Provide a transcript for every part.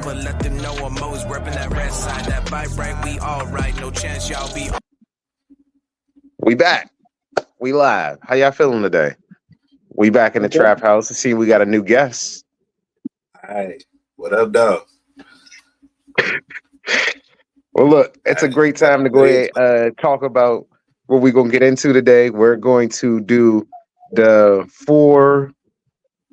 rapper, let them know I'm always repping that red side. That vibe right, we all right. No chance y'all be. We back. We live. How y'all feeling today? We back in the trap house. See, we got a new guest. Hi. What up, dog? Well, look, it's a great time to go ahead talk about what we're going to get into today. We're going to do the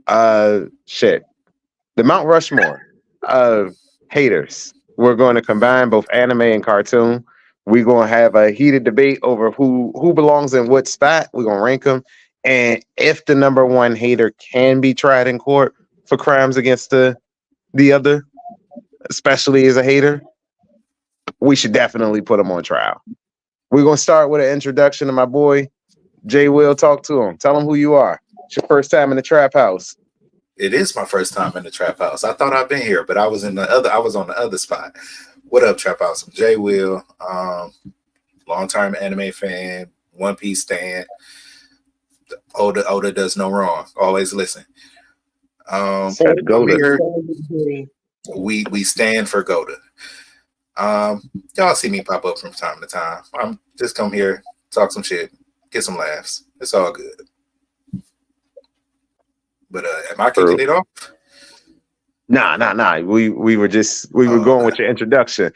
the Mount Rushmore of haters. We're going to combine both anime and cartoon. We're going to have a heated debate over who belongs in what spot. We're going to rank them. And if the number one hater can be tried in court for crimes against the other, especially as a hater, we should definitely put him on trial. We're going to start with an introduction to my boy, Jay Will. Talk to him. Tell him who you are. It's your first time in the trap house. It is my first time in the trap house. I thought I'd been here, but I was on the other spot. What up, trap house? I'm Jay Will, long-term anime fan, One Piece stan. Oda does no wrong. Always listen. Here, we stand for Goda. Y'all see me pop up from time to time. I'm just come here, talk some shit, get some laughs. It's all good. But am I kicking it off? Nah. We were going with your introduction.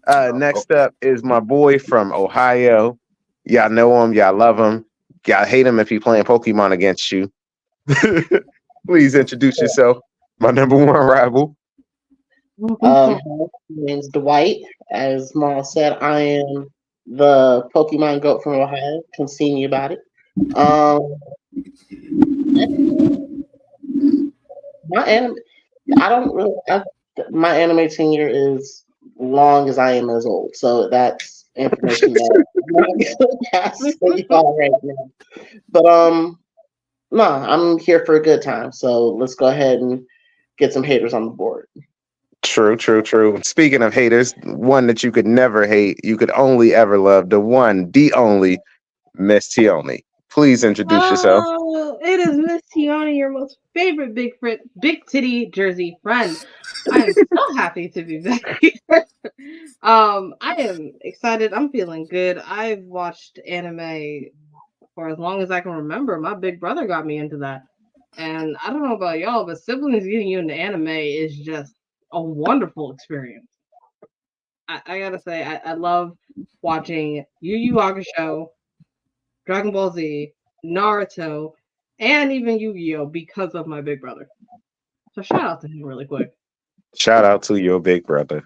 Next up is my boy from Ohio. Y'all know him, y'all love him. Y'all hate him if he playing Pokemon against you. Please introduce yourself. My number one rival. My name is Dwight. As Maul said, I am the Pokemon goat from Ohio. Come see me about it. My anime tenure is long as I am as old, so that's information that I'm not gonna pass to y'all right now. But no, I'm here for a good time. So let's go ahead and get some haters on the board. True. Speaking of haters, one that you could never hate, you could only ever love, the one, the only, Miss Tioni. Please introduce yourself. It is Miss Tioni, your most favorite big titty Jersey friend. I am so happy to be back here. I am excited. I'm feeling good. I've watched anime for as long as I can remember. My big brother got me into that. And I don't know about y'all, but siblings getting you into anime is just a wonderful experience. I gotta say, I love watching Yu Yu Hakusho, Dragon Ball Z, Naruto, and even Yu-Gi-Oh! Because of my big brother. So shout out to him really quick. Shout out to your big brother.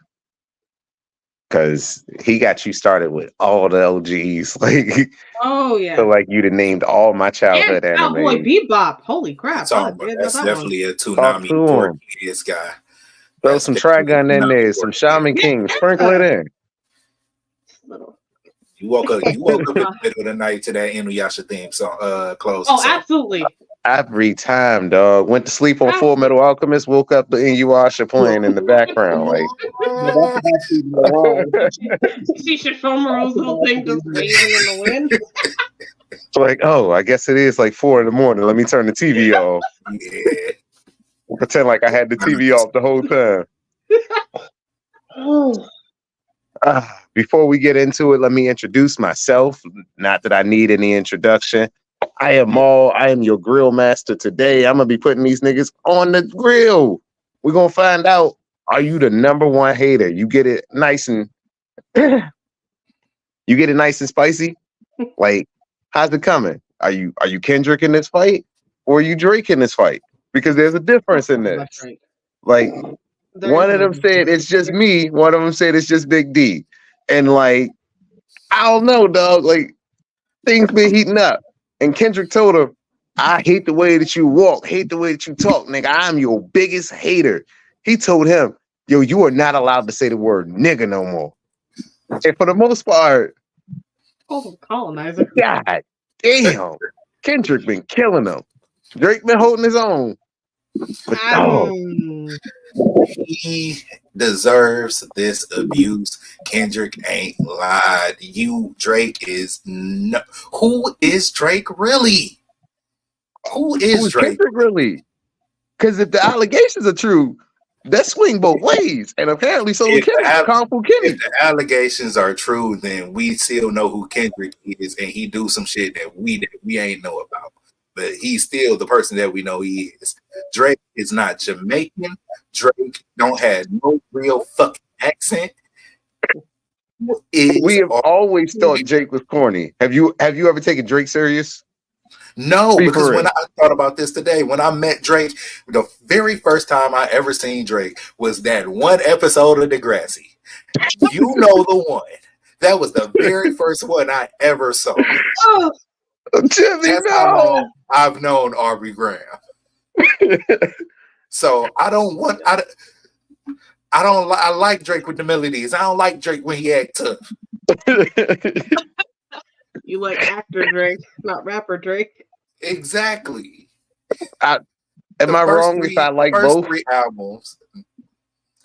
Because he got you started with all the OGs. Like, oh, yeah. So, like, you'd have named all my childhood anime. Cowboy Bebop. Holy crap. That's definitely a Toonami Portuguese guy. Throw some Trigun in there, some Shaman King. Sprinkle it in. You woke up in the middle of the night to that Inuyasha theme song, close. Oh, absolutely. Every time, dog. Went to sleep on Full Metal Alchemist, woke up to Inuyasha playing in the background. Like, see Shishomaru's little thing just waving in the wind. It's like, oh, I guess it is like 4 a.m. Let me turn the TV off. Yeah. Pretend like I had the TV off the whole time. Before we get into it, let me introduce myself. Not that I need any introduction. I am your grill master today. I'm going to be putting these niggas on the grill. We're going to find out, are you the number one hater? You get it nice and spicy? Like, how's it coming? Are you Kendrick in this fight? Or are you Drake in this fight? Because there's a difference in this. Right. Like, one of them said it's just me. One of them said it's just Big D. And like, I don't know, dog. Like, things been heating up. And Kendrick told him, I hate the way that you walk, hate the way that you talk, nigga. I'm your biggest hater. He told him, yo, you are not allowed to say the word nigga no more. And for the most part, colonizer. God damn. Kendrick been killing them. Drake been holding his own. But he deserves this abuse. Kendrick ain't lied. Drake is no. Who is Drake really? Who is Drake Kendrick really? Because if the allegations are true, That swing both ways, and apparently so If the, Kung Fu Kenny. if the allegations are true, then we still know who Kendrick is, and he do some shit that we ain't know about. But he's still the person that we know he is. Drake is not Jamaican. Drake don't have no real fucking accent. We have always thought Drake was corny. Have you ever taken Drake serious? No, because when I thought about this today, when I met Drake, the very first time I ever seen Drake was that one episode of Degrassi. You know the one. That was the very first one I ever saw. Oh, Jimmy, That's how long I've known Aubrey Graham. So I like Drake with the melodies. I don't like Drake when he act tough. you like actor Drake, not rapper Drake. Exactly. Am I wrong if I like both? 3 albums,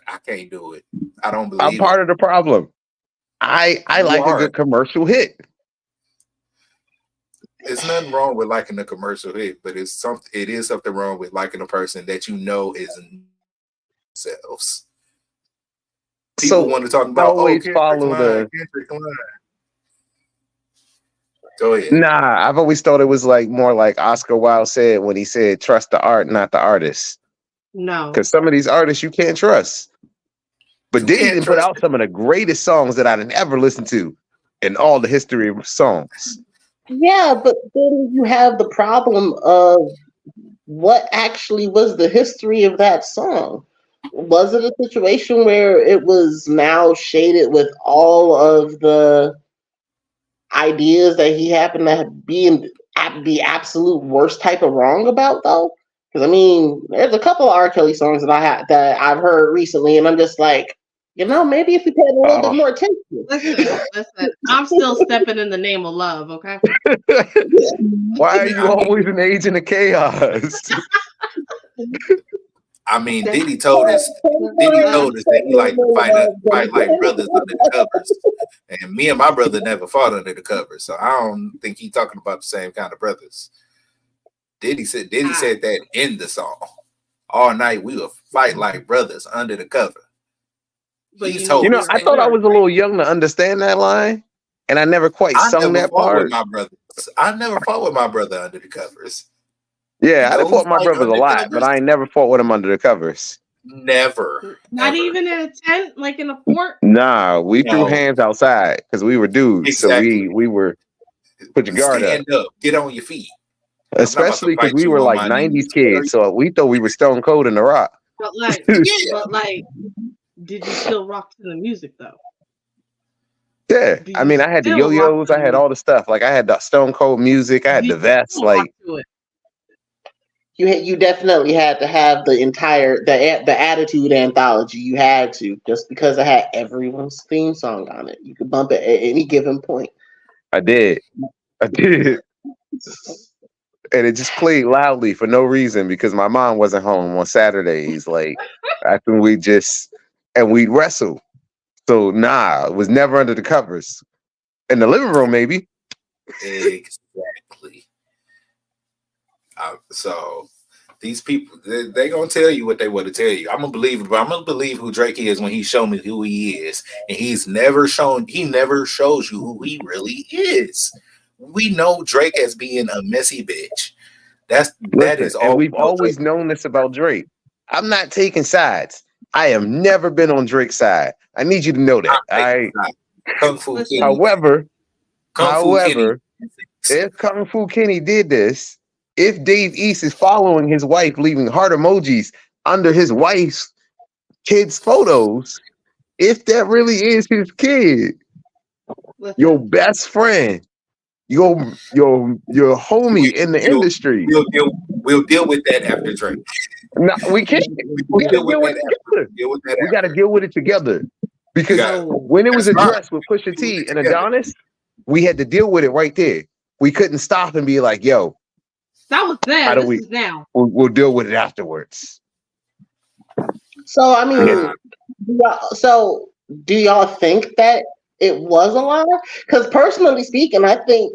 I can't do it. I don't believe I'm part of the problem. I like a good commercial hit. There's nothing wrong with liking a commercial hit, but it is something wrong with liking a person that you know isn't themselves. People want to talk about always follow Kendrick line. Go ahead. Nah, I've always thought it was like more like Oscar Wilde said when he said, "Trust the art, not the artist." No, because some of these artists you can't trust. But Diddy didn't put out some of the greatest songs that I'd ever listened to in all the history of songs. Yeah, but then you have the problem of what actually was the history of that song. Was it a situation where it was now shaded with all of the ideas that he happened to be in the absolute worst type of wrong about, though? Because I mean, there's a couple of R. Kelly songs that I've heard recently, and I'm just like, maybe if we paid a little bit more attention. Listen, I'm still stepping in the name of love, okay? Why are you always an agent of chaos? I mean, Diddy told us that he liked to fight like brothers under the covers. And me and my brother never fought under the covers. So I don't think he's talking about the same kind of brothers. Diddy said that in the song. All night we would fight like brothers under the cover. But I thought I was a little young to understand that line, and I never quite sung that part. I never fought with my brother under the covers. Yeah, I fought my brothers a lot, but I ain't never fought with him under the covers. Never. Not even in a tent, like in a fort? Nah, we threw hands outside because we were dudes. Exactly. So we were put your guard Stand up. Get on your feet. Especially because we were like 90s kids, so we thought we were stone cold in the rock. But like, did you still rock to the music though? Yeah, I mean, I had the yo-yos, I had all the stuff. Like I had the Stone Cold music, I had the vest. Like you definitely had to have the entire the Attitude anthology. You had to, just because it had everyone's theme song on it. You could bump it at any given point. I did. And it just played loudly for no reason because my mom wasn't home on Saturdays. Like after we'd wrestle. So it was never under the covers. In the living room, maybe. Exactly. So these people, they gonna tell you what they want to tell you. I'm gonna believe it, but I'm gonna believe who Drake is when he show me who he is. And he never shows you who he really is. We know Drake as being a messy bitch. That is all. And we've always known this about Drake. I'm not taking sides. I have never been on Drake's side. I need you to know that. However, if Kung Fu Kenny did this, if Dave East is following his wife, leaving heart emojis under his wife's kids' photos, if that really is his kid, your best friend, your homie in the industry. We'll deal with that after Drake. No, we can't. We gotta deal with it together. We gotta deal with it together. Because when it was addressed with Pusha T and Adonis, we had to deal with it right there. We couldn't stop and be like, yo. That was then. This is now. We'll deal with it afterwards. So, I mean, do y'all think that it was a lie? Because personally speaking, I think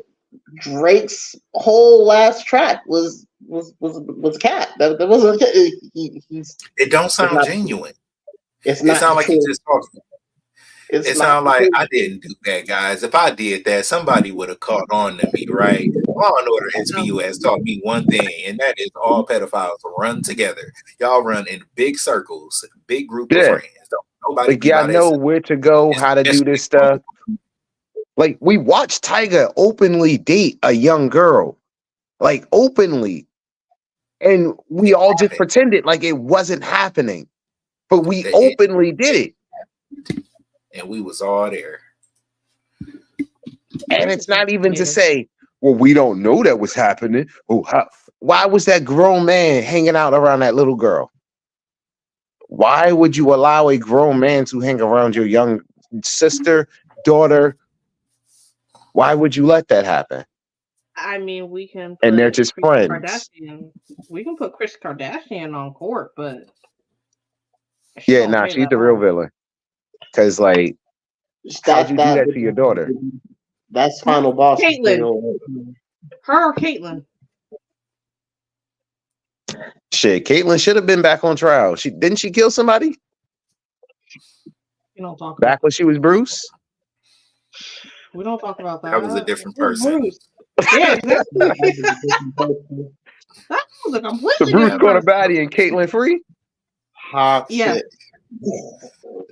Drake's whole last track was was a cat. That wasn't. It don't sound not, genuine. It's It not sound like true. he just talking. It's It not sound like true. I didn't do that, guys. If I did that, somebody would have caught on to me, right? Law and Order SVU has taught me one thing, and that is all pedophiles run together. Y'all run in big circles, big group of Yeah. friends. Don't nobody Like be y'all by know themselves. where to go, how to do this stuff. Like we watched Tiger openly date a young girl, like openly, and we all just pretended like it wasn't happening, but we openly did it, and we was all there. and it's not even to say, well, we don't know that was happening. Oh, why was that grown man hanging out around that little girl? Why would you allow a grown man to hang around your young sister, daughter? Why would you let that happen? I mean, we can put And they're just Kris friends. Kardashian. We can put Kris Kardashian on court, but Yeah, nah, she's the real villain. Because, like, how'd you do that to your daughter? That's final boss. Caitlyn. Her or Caitlyn? Shit, Caitlyn should have been back on trial. Didn't she kill somebody? You don't talk back when she was Bruce? We don't talk about that. That was a different person. Yeah, exactly. That was a completely so Bruce different caught a baddie and Caitlyn free? Yeah.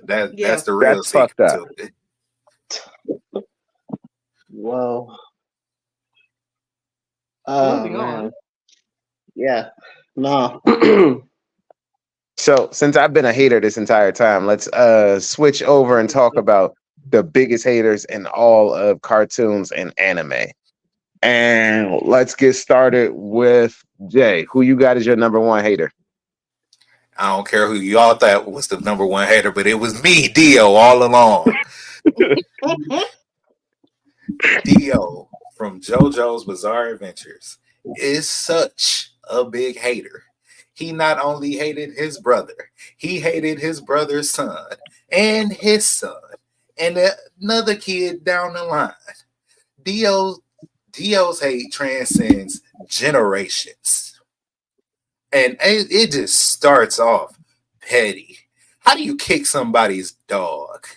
That's the real That's fucked up. Well, moving man. on. Yeah. No. So since I've been a hater this entire time, let's switch over and talk about the biggest haters in all of cartoons and anime. And let's get started with Jay. Who you got as your number one hater? I don't care who y'all thought was the number one hater, but it was me, Dio, all along. Dio from JoJo's Bizarre Adventures is such a big hater. He not only hated his brother, he hated his brother's son and his son and another kid down the line. Dio's hate transcends generations. And it just starts off petty. How do you kick somebody's dog?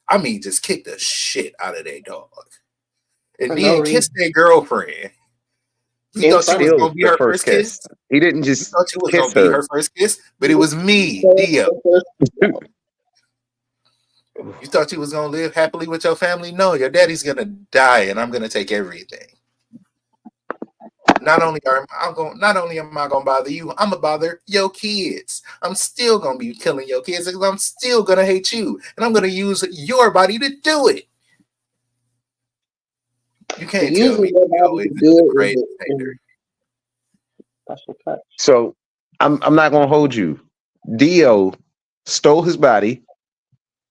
I mean, just kick the shit out of their dog. And then kiss their girlfriend. You thought she was going to be her first kiss? He didn't just thought she was kiss going to be her first kiss, but it was me, Dio. You thought you was going to live happily with your family? No, your daddy's going to die, and I'm going to take everything. Not only am I gonna bother you, I'm gonna bother your kids. I'm still gonna be killing your kids because I'm still gonna hate you, and I'm gonna use your body to do it. You can't tell me Dio is the greatest hater. So I'm not gonna hold you. Dio stole his body,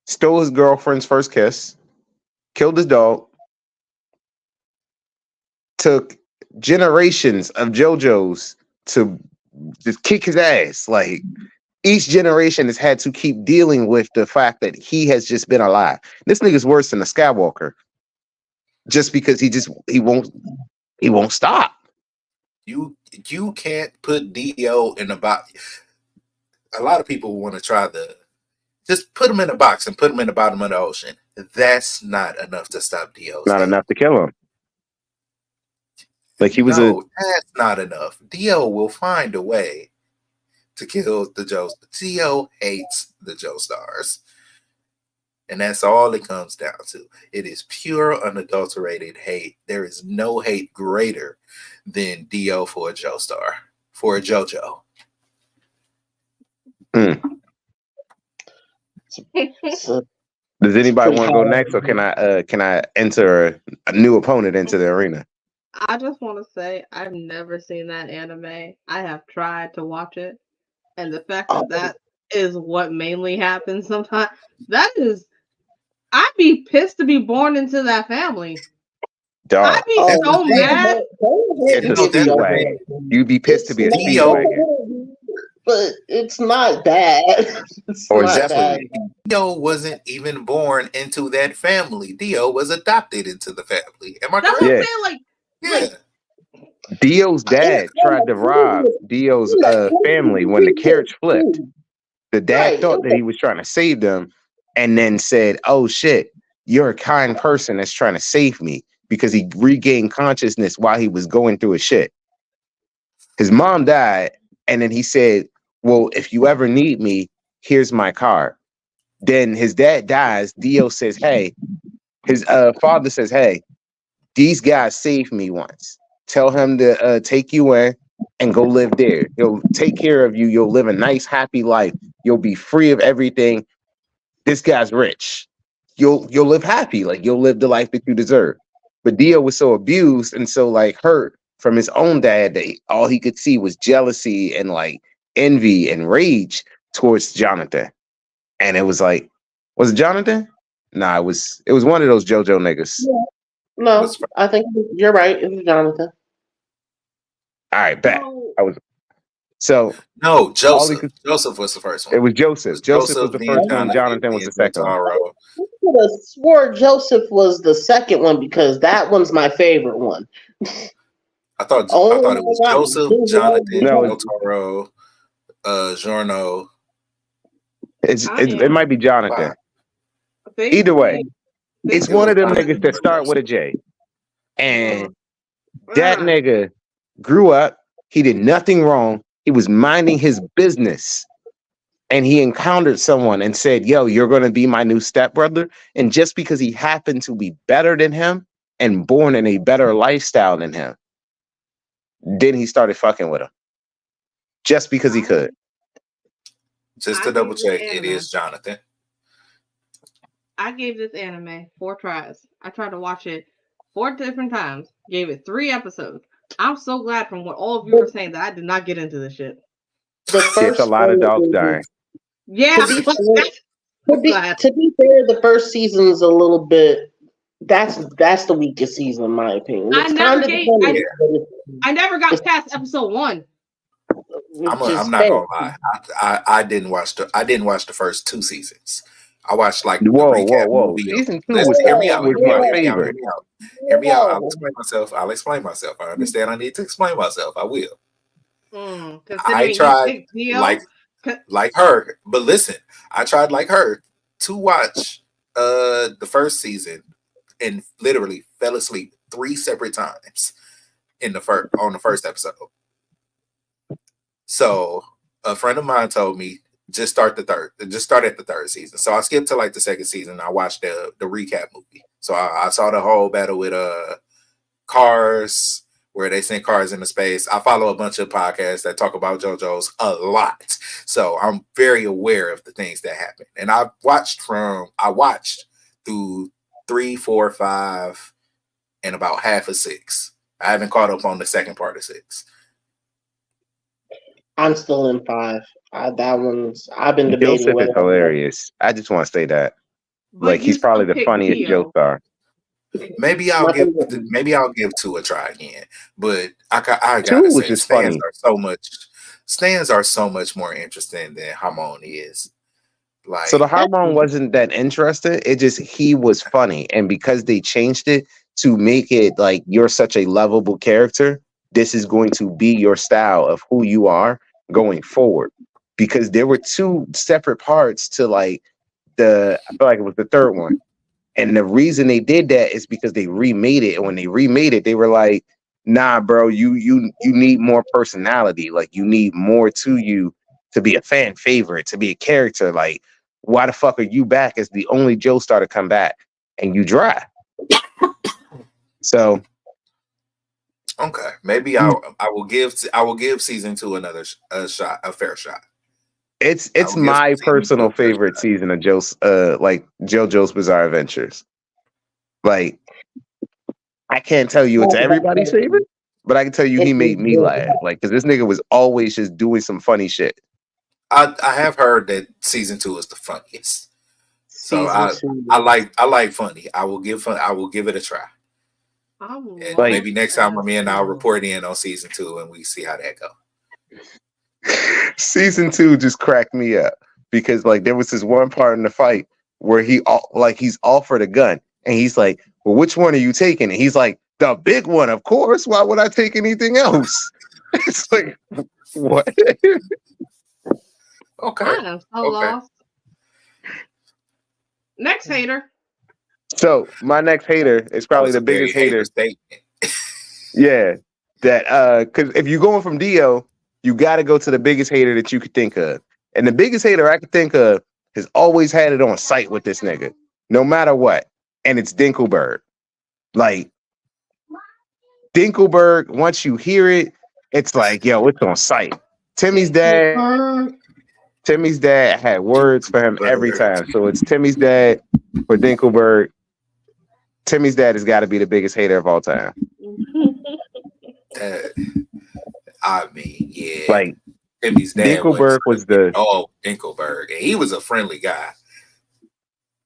stole his girlfriend's first kiss, killed his dog, took generations of JoJo's to just kick his ass. Like each generation has had to keep dealing with the fact that he has just been alive. This nigga's worse than a Skywalker. Just because he won't stop. You can't put Dio in a box. A lot of people want to try just put him in a box and put him in the bottom of the ocean. That's not enough to stop Dio's Not hate. enough to kill him. Like that's not enough. Dio will find a way to kill the Joes. Dio hates the Joestars. And that's all it comes down to. It is pure, unadulterated hate. There is no hate greater than Dio for a Joestar, for a JoJo. Does anybody want to go next, or can I enter a new opponent into the arena? I just want to say I've never seen that anime. I have tried to watch it, and the fact that is what mainly happens sometimes. I'd be pissed to be born into that family. Dog. I'd be so mad. It's a speedwagon. You'd be pissed to be a speedwagon. But it's not bad. Dio wasn't even born into that family. Dio was adopted into the family. Am I correct? That's what I'm saying. Dio's dad tried to rob Dio's family when the carriage flipped. The dad thought that he was trying to save them and then said, "Oh shit, you're a kind person that's trying to save me," because he regained consciousness while he was going through his shit. His mom died, and then he said, "Well, if you ever need me, here's my card." Then his dad dies. Dio says, "Hey," his father says, "Hey, these guys saved me once. Tell him to take you in and go live there. He'll take care of you. You'll live a nice, happy life. You'll be free of everything. This guy's rich. You'll live happy. Like, you'll live the life that you deserve." But Dio was so abused and so like hurt from his own dad that all he could see was jealousy and like envy and rage towards Jonathan. And it was like, was it Jonathan? Nah, it was one of those JoJo niggas. Yeah. No, I think you're right. It was Jonathan. All right, back. No, Joseph. Joseph was the first one. It was Joseph. Joseph was the first one. Jonathan was the second one. I could have swore Joseph was the second one because that one's my favorite one. I thought it was Joseph, Jonathan, Del Toro, Giorno. It might be Jonathan. Wow. Either way, it's one of them niggas that start with a J. And that nigga grew up. He did nothing wrong. He was minding his business. And he encountered someone and said, "Yo, you're going to be my new stepbrother." And just because he happened to be better than him and born in a better lifestyle than him, then he started fucking with him. Just because he could. Just to double check, it is Jonathan. I gave this anime 4 tries. I tried to watch it 4 different times. Gave it 3 episodes. I'm so glad from what all of you were saying that I did not get into this shit. It's a lot of dogs dying. Yeah. To be fair, the first season is a little bit. That's the weakest season in my opinion. I never got past episode 1. I'm not gonna lie. I didn't watch the first 2 seasons. I watched like whoa. Season 2 was my favorite. Hear me out. I'll explain myself. I understand I need to explain myself. I will. I tried like her, but listen, I tried like her to watch the first season and literally fell asleep 3 separate times on the first episode. So a friend of mine told me just start at the third season. So I skipped to like the second season. I watched the recap movie. So I saw the whole battle with Cars, where they send cars into space. I follow a bunch of podcasts that talk about JoJo's a lot. So I'm very aware of the things that happen. And I watched through 3, 4, 5, and about half of 6. I haven't caught up on the second part of 6. I'm still in 5. I've been debating. Joseph is hilarious. I just want to say that. Like, he's probably the funniest Joe star. Maybe I'll give 2 a try again. But I gotta say, stands are so much more interesting than Hamon is. Like, so the Hamon wasn't that interesting. It just, he was funny. And because they changed it to make it like you're such a lovable character, this is going to be your style of who you are going forward. Because there were 2 separate parts to like I feel like it was the third one. And the reason they did that is because they remade it. And when they remade it, they were like, "Nah, bro, you need more personality. Like, you need more to you to be a fan favorite, to be a character. Like, why the fuck are you back as the only Joe star to come back and you dry?" So, okay, maybe I will give season 2 a fair shot. It's my personal favorite season of JoJo's Bizarre Adventures. Like, I can't tell you it's everybody's favorite, but I can tell you he made me laugh. Like, because this nigga was always just doing some funny shit. I have heard that season 2 is the funniest. So I like funny. I will give it a try. And maybe next time I'll report in on season 2 and we see how that goes. Season 2 just cracked me up because like there was this one part in the fight where he's offered a gun and he's like, "Well, which one are you taking?" And he's like, the big one, of course. Why would I take anything else? It's like, what? Okay. I am so lost. Next hater. So my next hater is probably the biggest hater. Statement. Yeah, that because if you're going from Dio, you got to go to the biggest hater that you could think of, and the biggest hater I could think of has always had it on sight with this nigga, no matter what, and it's Dinkelberg. Like Dinkelberg, once you hear it, it's like, yo, it's on sight. Timmy's dad had words for him every time, so it's Timmy's dad for Dinkelberg. Timmy's dad has got to be the biggest hater of all time. I mean, yeah. Like Timmy's dad Dinkelberg was the Dinkelberg, and he was a friendly guy.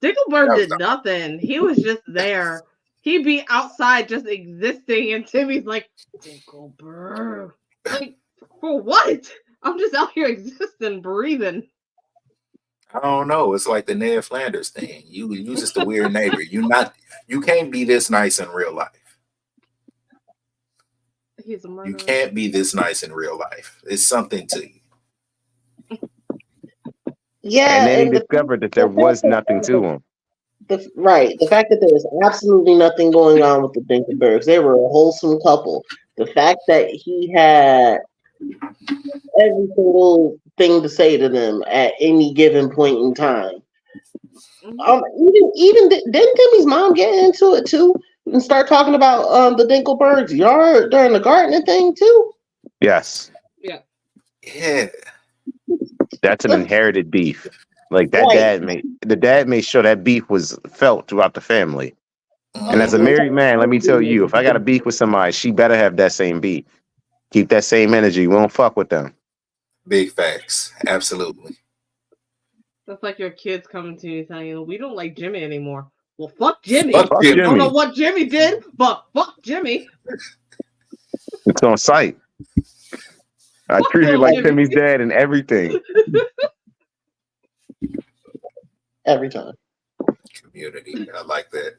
Dinkelberg did nothing. He was just there. He'd be outside just existing, and Timmy's like, Dinkelberg. Like, for what? I'm just out here existing, breathing. I don't know. It's like the Ned Flanders thing. You just a weird neighbor. You can't be this nice in real life. He's a murderer. You can't be this nice in real life. It's something to you. Yeah, and then he discovered that there was nothing to him. The fact that there was absolutely nothing going on with the Dinkelbergs. They were a wholesome couple. The fact that he had every single thing to say to them at any given point in time. Even didn't Timmy's mom get into it too and start talking about the Dinkelbergs yard during the gardening thing too? Yes. Yeah. That's an inherited beef. Like that dad made sure that beef was felt throughout the family. And as a married man, let me tell you, if I got a beef with somebody, she better have that same beef. Keep that same energy. We don't fuck with them. Big facts. Absolutely. That's like your kids coming to you telling you, we don't like Jimmy anymore. Well, fuck Jimmy. Fuck Jimmy. I don't know what Jimmy did, but fuck Jimmy. It's on sight. I treat you like Timmy's dad and everything. Every time. Community. I like that.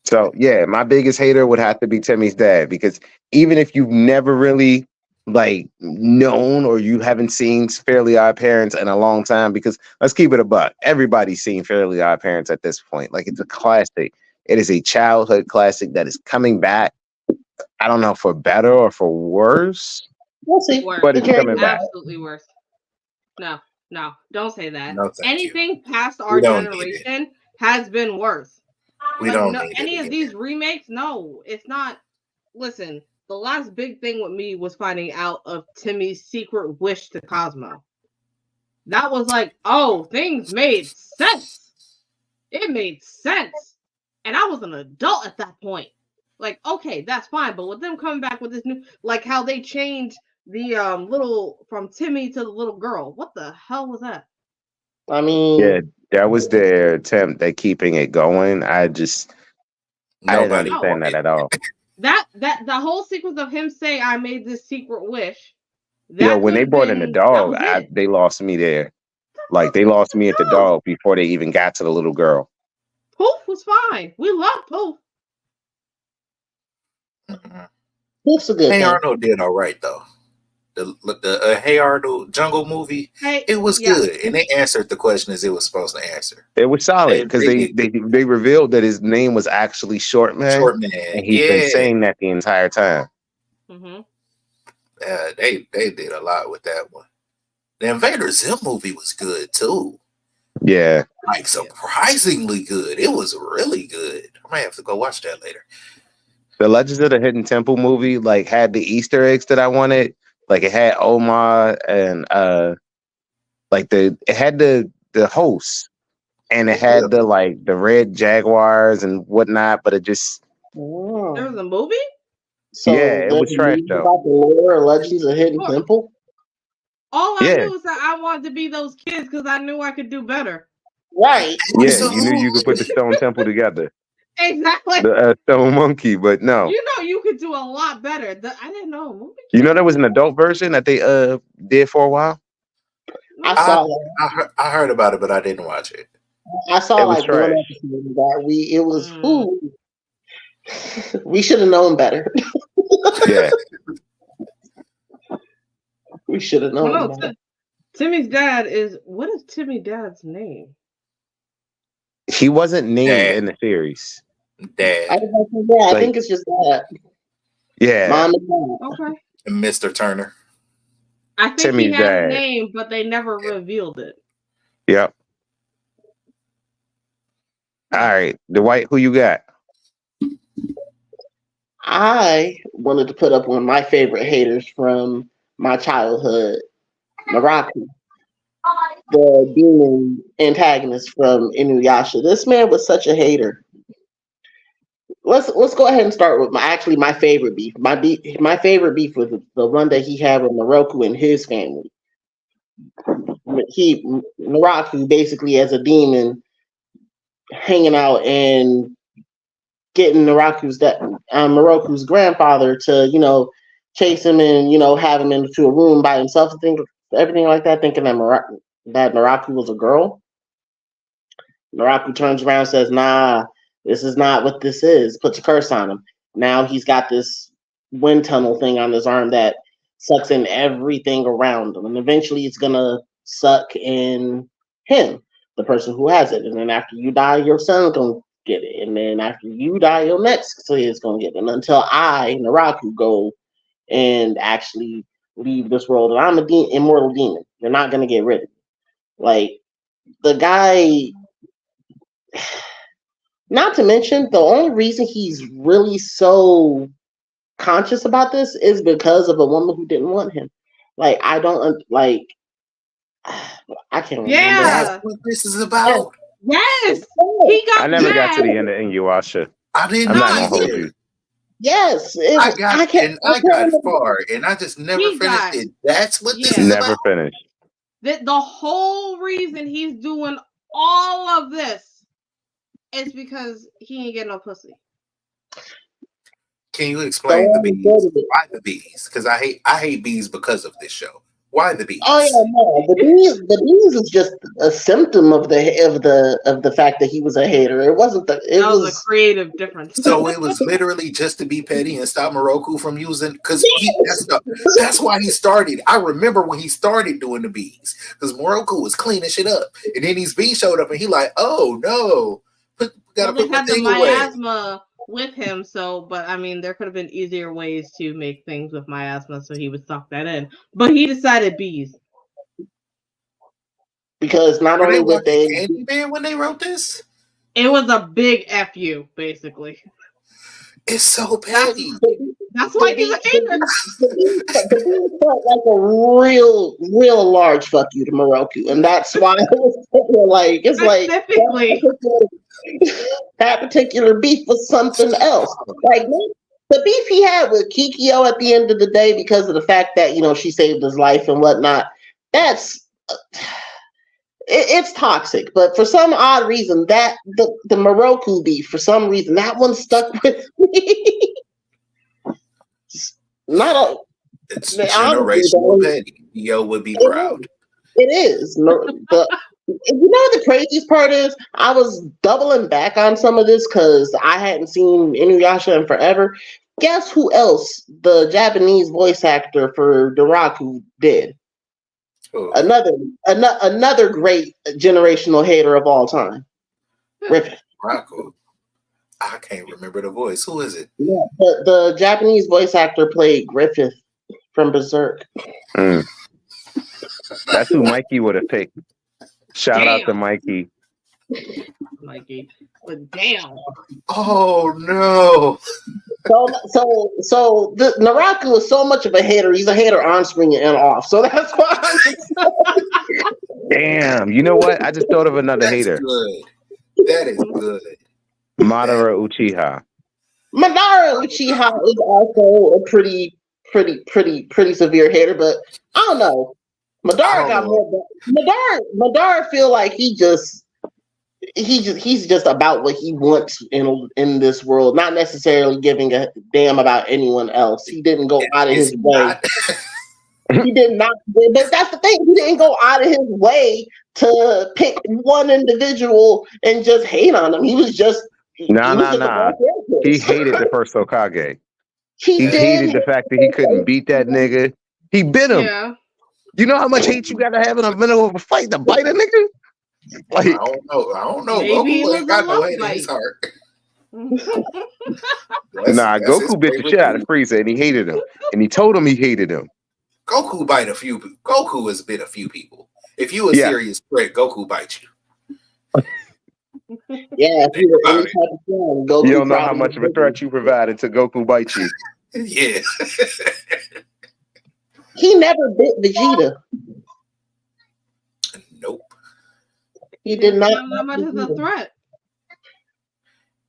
So yeah, my biggest hater would have to be Timmy's dad, because even if you've never really like known or you haven't seen Fairly Odd Parents in a long time, because let's keep it a buck, everybody's seen Fairly Odd Parents at this point. Like, it's a classic. It is a childhood classic that is coming back. I don't know for better or for worse. We'll see. But it's coming back. Absolutely worse. No, don't say that. No, anything past our generation has been worse. We don't need any of these remakes. No, it's not. Listen, the last big thing with me was finding out of Timmy's secret wish to Cosmo. That was like, oh, things made sense. It made sense. And I was an adult at that point. Like, okay, that's fine. But with them coming back with this new, like how they changed the little, from Timmy to the little girl. What the hell was that? I mean, yeah, that was their attempt at keeping it going. I didn't understand that at all. That the whole sequence of him saying, I made this secret wish. Yeah, when they brought in the dog, they lost me there. Like, they lost me at the dog before they even got to the little girl. Poof was fine. We love Poof. Poof's a good Hey thing. Arnold did all right though. The Hey Arnold Jungle movie, it was good, and they answered the question as it was supposed to answer. It was solid because they revealed that his name was actually Short Man. Short Man, and he's been saying that the entire time. Mm-hmm. They did a lot with that one. The Invader Zim movie was good too. Yeah, like surprisingly good. It was really good. I might have to go watch that later. The Legends of the Hidden Temple movie like had the Easter eggs that I wanted. Like, it had Omar and it had the host, and it had the red jaguars and whatnot, but it just there was a movie? So yeah, it was trash though. About the lore Legends of Hidden Temple? All I knew was that I wanted to be those kids because I knew I could do better. Right. Yeah, you knew you could put the Stone Temple together. Exactly. The Stone Monkey, but no. You know you could do a lot better. I didn't know a movie. You know there was an adult version that they did for a while? I saw that. I heard about it, but I didn't watch it. I saw it was like one episode that it was We should have known better. Yeah. We should have known better. Timmy's dad is. What is Timmy's dad's name? He wasn't named Dad. in the series. Dad. I think it's just that. Yeah. Mom and dad. Okay. And Mr. Turner. I think Timmy's he had dad. a name, but they never revealed it. Yep. All right. Dwight, who you got? I wanted to put up one of my favorite haters from my childhood, Naraku, the demon antagonist from Inuyasha. This man was such a hater. Let's go ahead and start with my favorite beef. My favorite beef was the one that he had with Naraku and his family. Naraku basically as a demon hanging out and getting Moroku's grandfather to, chase him and, have him into a room by himself and everything like that, thinking that Naraku was a girl. Naraku turns around and says, nah, this is not what this is. Puts a curse on him. Now he's got this wind tunnel thing on his arm that sucks in everything around him. And eventually it's going to suck in him, the person who has it. And then after you die, your son's going to get it. And then after you die, your next kid's going to get it. And until I, Naraku, go and actually leave this world. And I'm an immortal demon. You're not going to get rid of me. Like, the guy... Not to mention, the only reason he's really so conscious about this is because of a woman who didn't want him. Like, I can't remember. That's what this is about. Yes, he got. I never got to the end of Inuyasha. I didn't I'm not gonna know hold either. you. Yes, I got far, and I just never finished it. That's what this is Never about. finished. The whole reason he's doing all of this is because he ain't getting no pussy. Can you explain the bees? Why the bees? Because I hate bees because of this show. Why the bees? Oh yeah, no. The bees is just a symptom of the fact that he was a hater. It wasn't the. It was a creative difference. So it was literally just to be petty and stop Moroku from using, because that's why he started. I remember when he started doing the bees, because Moroku was cleaning shit up, and then these bees showed up, and he like, oh no, gotta put my thing away. Miasma with him, but I mean, there could have been easier ways to make things with miasma, so he would suck that in. But he decided bees. Because not only would they Candyman when they wrote this, it was a big FU, basically. It's so petty. That's why he's a hater. The felt like a real large fuck you to Moroku, and that's why it was like specifically that particular beef was something else. Like the beef he had with Kikyo at the end of the day, because of the fact that she saved his life and whatnot. That's it's toxic, but for some odd reason, that the Moroku beef, for some reason, that one stuck with me. It's generational petty. Yo would be proud. It is. The craziest part is I was doubling back on some of this because I hadn't seen Inuyasha in forever. Guess who else the Japanese voice actor for Daraku did? Oh. Another great generational hater of all time. Griffith. Daraku. I can't remember the voice. Who is it? Yeah, the Japanese voice actor played Griffith from Berserk. Mm. That's who Mikey would have picked. Shout out to Mikey. But damn. Oh no. So the Naraku is so much of a hater. He's a hater on screen and off. So that's why. Damn. You know what? I just thought of another hater. Good. That is good. Madara Uchiha. Madara Uchiha is also a pretty severe hater, but I don't know. Madara got more. Madara feel like he's just about what he wants in this world, not necessarily giving a damn about anyone else. He didn't go out of his way. He did not, but that's the thing. He didn't go out of his way to pick one individual and just hate on him. He was just Nah. He hated the first Hokage. He He hated the fact that he couldn't beat that nigga. He bit him. Yeah. You know how much hate you gotta have in the middle of a fight to bite a nigga? I Like, don't know. Maybe it Goku was ain't a got no love hate in bite. his heart. nah, That's his Goku bit the favorite shit out of food. Frieza and he hated him. And he told him he hated him. Goku bite a few. Goku has bit a few people. If you a Yeah. serious threat, Goku bite you. Yeah, if you were any type of fan, Goku You don't know how probably much of a threat you provided to Goku bite you. Yeah. He never bit Vegeta. Nope. He did not. How much is a threat?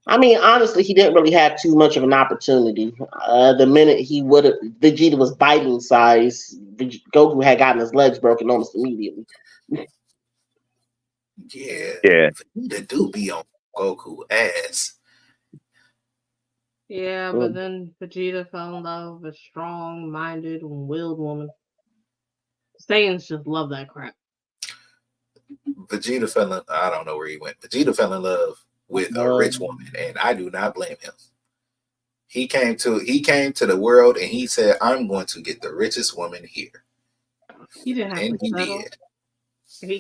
I mean, honestly, he didn't really have too much of an opportunity. The minute Vegeta was biting size, Goku had gotten his legs broken almost immediately. Yeah. Vegeta do be on Goku ass. Yeah, but then Vegeta fell in love with a strong-minded, willed woman. Saiyans just love that crap. Vegeta fell in. I don't know where he went. Vegeta fell in love with a rich woman, and I do not blame him. He came to the world and he said, "I'm going to get the richest woman here." He didn't have and to he settle. did.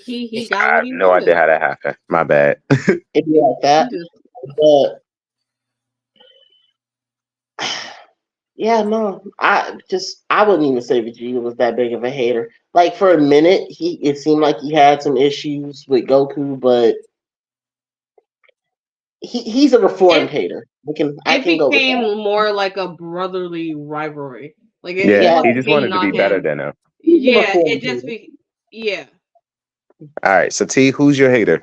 He got I what have he no wanted. idea how that happened. My bad. It'd be like that. But yeah, no. I wouldn't even say Vegeta was that big of a hater. Like for a minute, it seemed like he had some issues with Goku, but he's a reformed hater. I can go with became that. more like a brotherly rivalry. Like Yeah, it he wasn't just hating wanted to on be better him. than him. Yeah, it just yeah. All right, so T, who's your hater?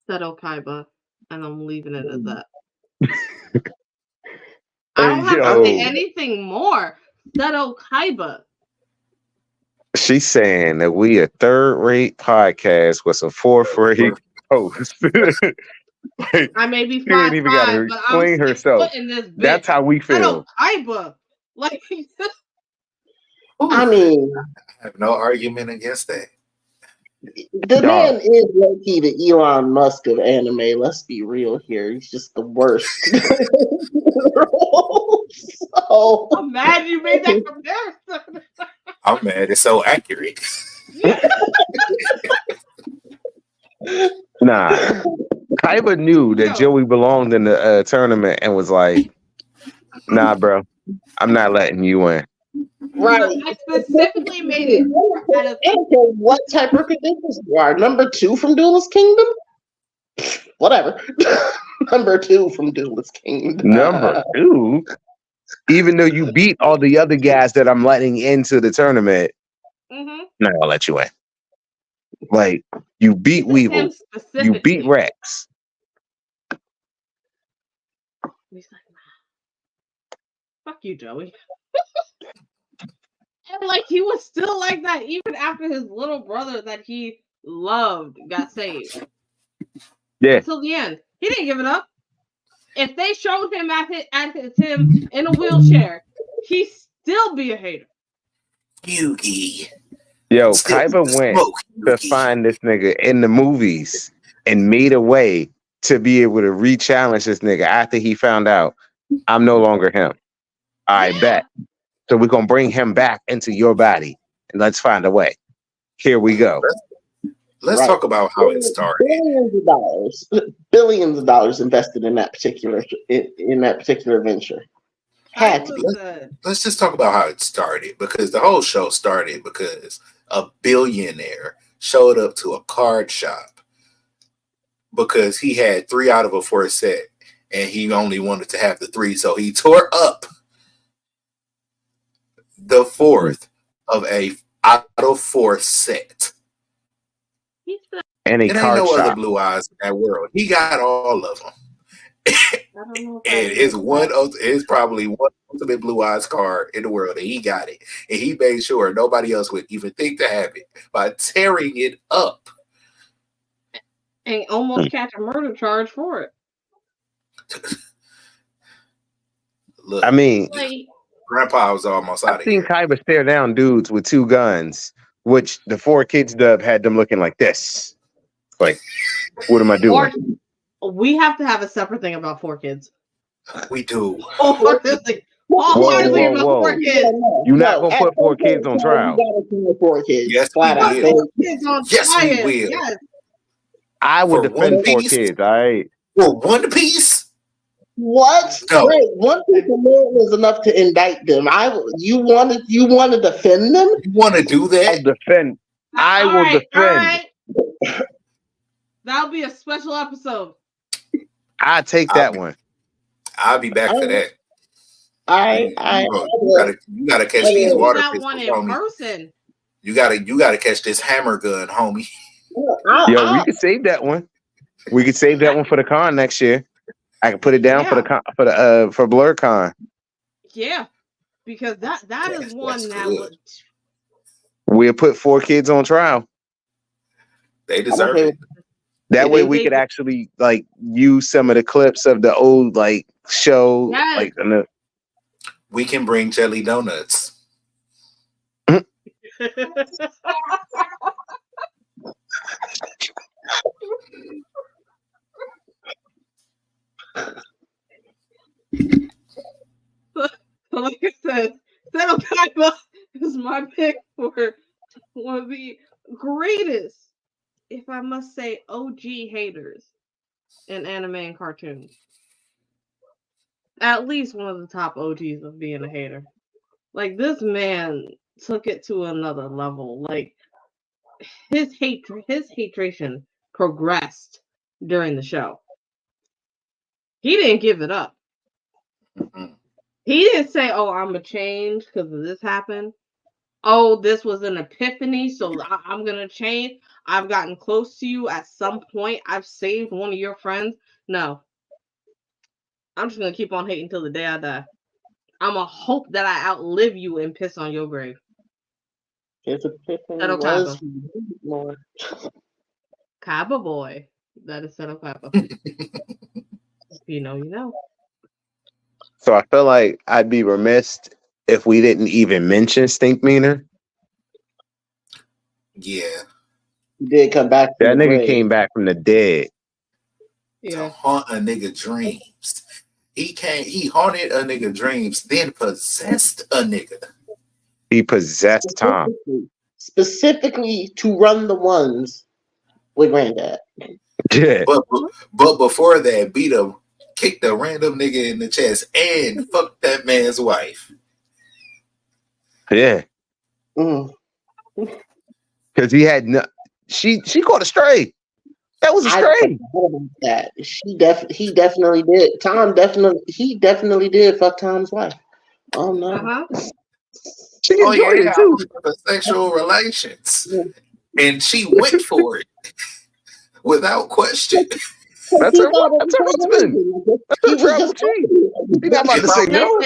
Seto Kaiba, and I'm leaving it at that. I don't have to say anything more. Seto Kaiba. She's saying that we a third-rate podcast with some fourth-rate hosts. Like, I may be she ain't even got to but explain I'm herself. in this bitch. That's how we feel. Seto Kaiba. Like, I mean, I have no argument against that. The man is low-key the Elon Musk of anime. Let's be real here. He's just the worst. So I'm mad you made that comparison. I'm mad. It's so accurate. Nah. Kaiba knew that Joey belonged in the tournament and was like, nah, bro, I'm not letting you in. Right. I specifically made it out of what type of credentials you are. Number 2 from Duelist Kingdom? Whatever. Number 2 from Duelist Kingdom. Number 2? Even though you beat all the other guys that I'm letting into the tournament, I'm not gonna let you in. Like, you beat Weevil. You beat Rex. He's like, fuck you, Joey. And like he was still like that even after his little brother that he loved got saved. Yeah. Until the end. He didn't give it up. If they showed him him in a wheelchair, he'd still be a hater. Yugi. Yo, Kaiba went to find this nigga in the movies and made a way to be able to re-challenge this nigga after he found out I'm no longer him. I bet. So we're gonna bring him back into your body and let's find a way. Here we go. Let's talk about how it started. Billions of dollars invested in that particular venture. Had to be. Let's just talk about how it started, because the whole show started because a billionaire showed up to a card shop because he had 3 out of a 4 set and he only wanted to have the 3, so he tore up the 4th of a out of 4 set. And it ain't no other blue eyes in that world. He got all of them. And it's probably one ultimate blue eyes card in the world, and he got it. And he made sure nobody else would even think to have it by tearing it up. And almost catch a murder charge for it. Look, I mean, Grandpa was almost out of here. I've seen Kaiba stare down dudes with 2 guns which the 4Kids dub had them looking like this. Like, what am I doing? We have to have a separate thing about 4Kids. We do. Whoa. You're not gonna put 4Kids on trial. You 4Kids. Yes, Flat out. we will. Yes, we will. Yes. I would For defend One Piece? 4Kids. All right. For One Piece? What? No. Wait, One Piece alone was enough to indict them. You want to defend them? You want to do that? I'll defend. I will defend. All right. That'll be a special episode. I take that one. I'll be back for that. You gotta catch these water that pistols, one in homie. person. You gotta catch this hammer gun, homie. Yo, we could save that one. We could save that one for the con next year. I can put it down for BlerdxCon. Yeah, because that is one that would. We'll put 4Kids on trial. They deserve it. That way we could actually like use some of the clips of the old like show. Yes. Like we can bring jelly donuts. Like I said, Senokaiba is my pick for one of the greatest, if I must say, OG haters in anime and cartoons. At least one of the top OGs of being a hater. Like, this man took it to another level. Like, his hatration progressed during the show. He didn't give it up. Mm-hmm. He didn't say, "Oh, I'm gonna change because of this happened. Oh, this was an epiphany, so I'm gonna change. I've gotten close to you at some point. I've saved one of your friends." No, I'm just gonna keep on hating till the day I die. I'm gonna hope that I outlive you and piss on your grave. His epiphany was more. Kaiba boy, that is Seto Kaiba. You know, you know. So I feel like I'd be remiss if we didn't even mention Stink Meaner. Yeah. He did come back. That nigga came back from the dead. To haunt a nigga dreams. He haunted a nigga dreams, then possessed a nigga. He possessed Tom. Specifically to run the ones with Granddad. Yeah. But before that, beat him, kicked a random nigga in the chest, and fucked that man's wife. Yeah. Because he had no. She caught a stray. That was a stray. That he definitely did. He definitely did fuck Tom's wife. Oh no. She enjoyed it too. For sexual relations, and she went for it without question. That's her husband. That's her travel cheat. He's not about to say no.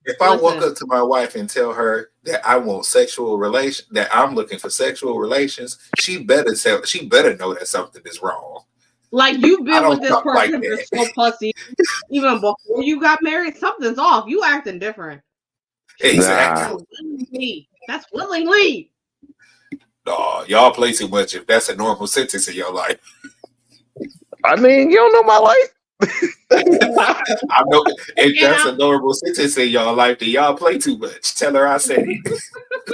If I walk up to my wife and tell her that I want sexual relation, that I'm looking for sexual relations, she better know that something is wrong. Like, you've been with this person like for so plus years, even before you got married, something's off. You acting different. Exactly. That's willingly. No, y'all play too much if that's a normal sentence in your life. I mean, you don't know my life. I know if that's a normal sentence in y'all life, then y'all play too much. Tell her I said it.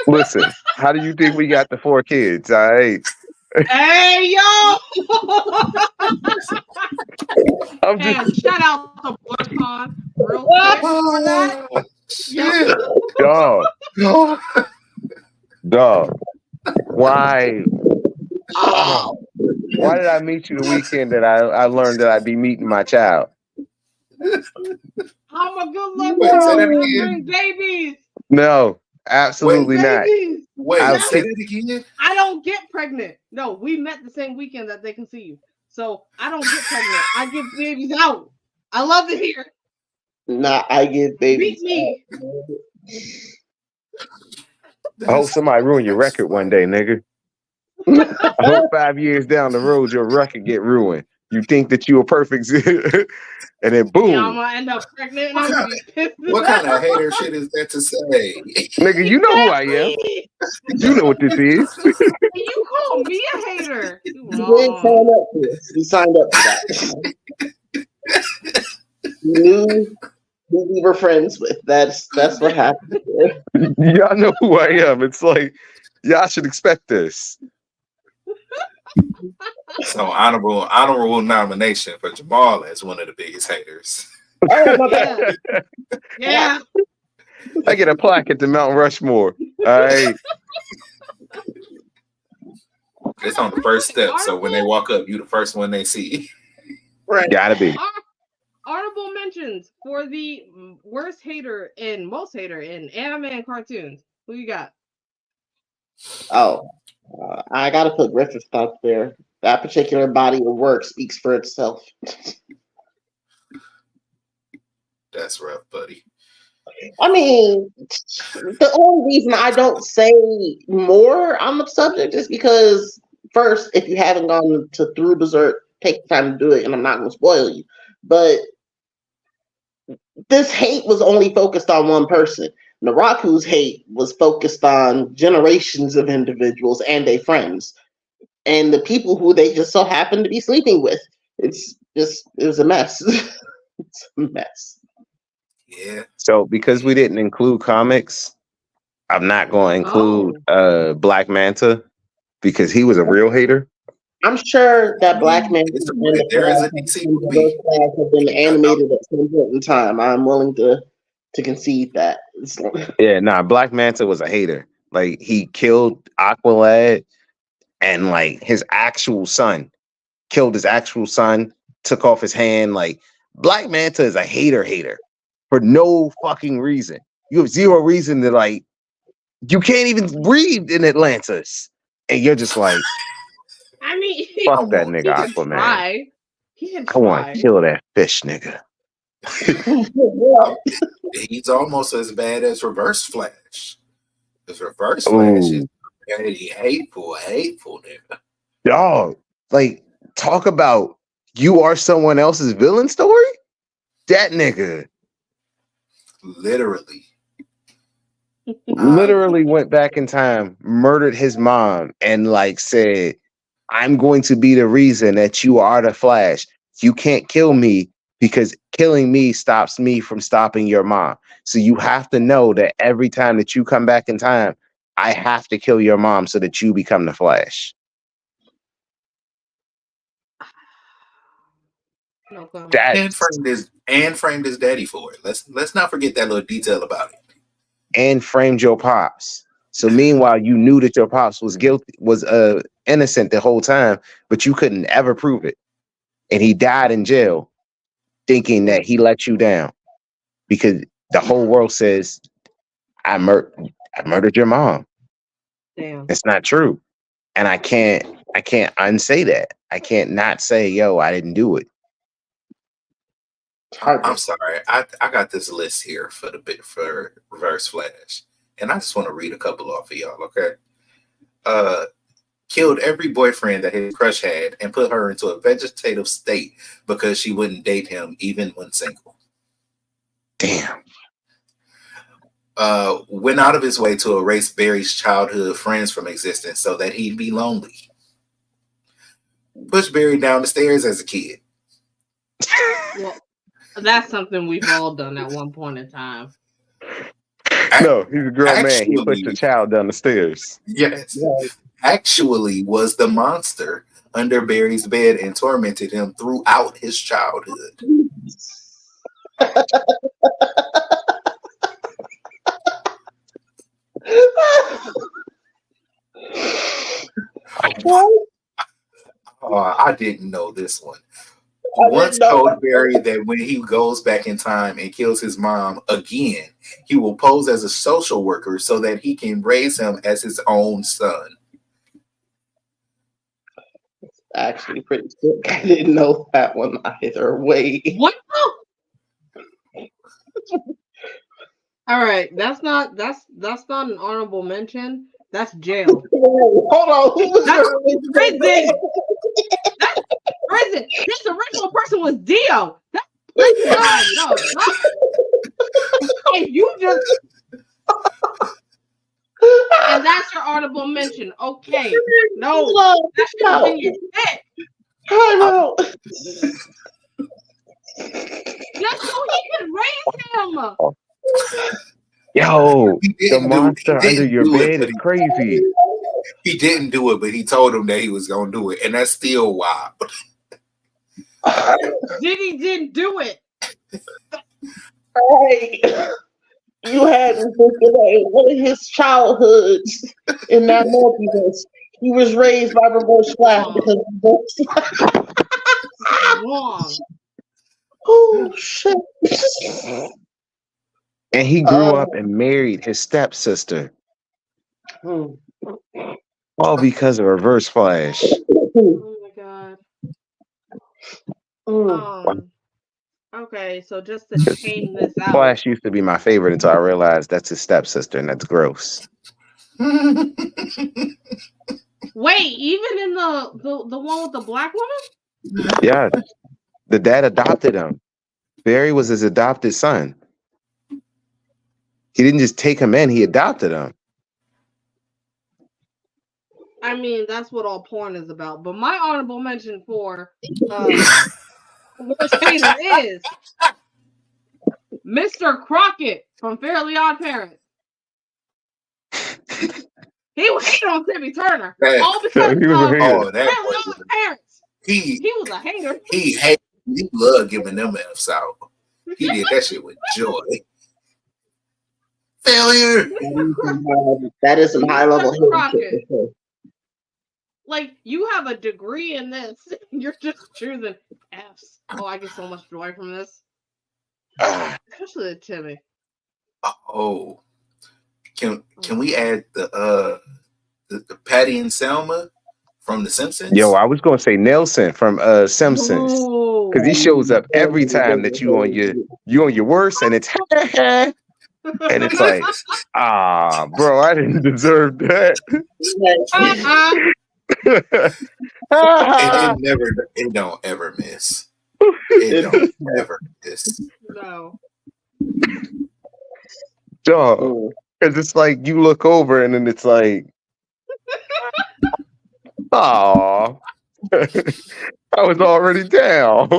Listen, how do you think we got the 4 kids? All right. Hey, yo! Shout out to BlerdxCon real quick for that. Dog. Why did I meet you the weekend that I learned that I'd be meeting my child? I'm a good looking bring babies. No, absolutely not. Wait, say that again? I don't get pregnant. No, we met the same weekend that they can see you. So I don't get pregnant. I give babies out. I love it here. Nah, I give babies. Beat me. I hope somebody ruin your record one day, nigga. I hope 5 years down the road your record get ruined. You think that you are perfect, and then boom, Yeah, I'm gonna end up pregnant, and I'm gonna be pissed. What kind of hater shit is that to say? nigga, you know who I am. Exactly. You know what this is. You call me a hater? You did sign up for this. You signed up for that. You knew who we were friends with. That's what happened. Y'all know who I am. It's like y'all should expect this. So honorable nomination for Jamal as one of the biggest haters. Oh, my bad. Yeah. I get a plaque at the Mount Rushmore. All right. It's on the first step, so when they walk up, you the first one they see. Right. Gotta be. Honorable mentions for the worst hater and most hater in anime and cartoons. Who you got? Oh, I gotta put Griffith up there. That particular body of work speaks for itself. That's rough, buddy. I mean, the only reason I don't say more on the subject is because, first, if you haven't gone through Berserk, take the time to do it, and I'm not going to spoil you. But this hate was only focused on one person. Naraku's hate was focused on generations of individuals and their friends, and the people who they just so happened to be sleeping with. It was a mess. It's a mess. Yeah. So because we didn't include comics, I'm not going to include Black Manta because he was a real hater. I'm sure that Black Man There is a DC movie have been animated at some point in time. I'm willing to concede that. Yeah, nah, Black Manta was a hater. Like he killed Aqualad and like his actual son. Killed his actual son, took off his hand. Like Black Manta is a hater for no fucking reason. You have zero reason to like. You can't even breathe in Atlantis, and you're just like, I mean, fuck that nigga Aquaman. He can I try. want to kill that fish, nigga. He's almost as bad as Reverse Flash. Because Reverse Flash is very hateful nigga. Dog, like talk about you are someone else's villain story. That nigga literally went back in time, murdered his mom, and like said, "I'm going to be the reason that you are the Flash. You can't kill me because killing me stops me from stopping your mom. So you have to know that every time that you come back in time, I have to kill your mom so that you become the Flash." No comment. And framed his daddy for it. Let's not forget that little detail about it. And framed your pops. So meanwhile, you knew that your pops was innocent the whole time, but you couldn't ever prove it. And he died in jail thinking that he let you down because the whole world says, I murdered your mom. Damn. It's not true. And I can't unsay that. I can't not say, yo, I didn't do it. I'm sorry. I got this list here for Reverse Flash. And I just want to read a couple off of y'all, okay? Killed every boyfriend that his crush had and put her into a vegetative state because she wouldn't date him even when single. Damn. Went out of his way to erase Barry's childhood friends from existence so that he'd be lonely. Pushed Barry down the stairs as a kid. Well, that's something we've all done at one point in time. No, he's a grown man. He pushed a child down the stairs. Yes. Actually was the monster under Barry's bed and tormented him throughout his childhood. I didn't know this one. Once told Barry that when he goes back in time and kills his mom again, he will pose as a social worker so that he can raise him as his own son. It's actually pretty sick. I didn't know that one either. Wait. What? All right, that's not an honorable mention. That's jail. Hold on. That's prison. prison. This original person was Dio. That's no. If you just and that's your honorable mention. Okay. No, that should have been your pick. Just so he could raise him. Yo, the monster under your bed is crazy. He didn't do it, but he told him that he was gonna do it, and that's still wild. Diddy didn't do it. Hey, you had me thinking that one of his childhoods in that multiverse, he was raised by reverse flash because reverse Wrong. Oh shit! And he grew up and married his stepsister. All because of Reverse Flash. Oh my god. Okay, so just to tame this out. Flash used to be my favorite until I realized that's his stepsister, and that's gross. Wait, even in the one with the black woman? Yeah. The dad adopted him. Barry was his adopted son. He didn't just take him in, he adopted him. I mean, that's what all porn is about. But my honorable mention for worst hater is Mr. Crockett from Fairly Odd Parents. He was hating on Timmy Turner. All because of Fairly Odd Parents. He was a hater. He loved giving them F's out. He did that shit with joy. Failure. That is some high level shit. Like, you have a degree in this. You're just choosing F's. Oh, I get so much joy from this. Especially the Timmy. Oh. Can we add the Patty and Selma from The Simpsons? Yo, I was gonna say Nelson from Simpsons. Because he shows up every time that you on your worst, and it's and it's like, bro, I didn't deserve that. It don't ever miss. It don't ever miss. No. Dog. Because it's like you look over and then it's like, I was already down. I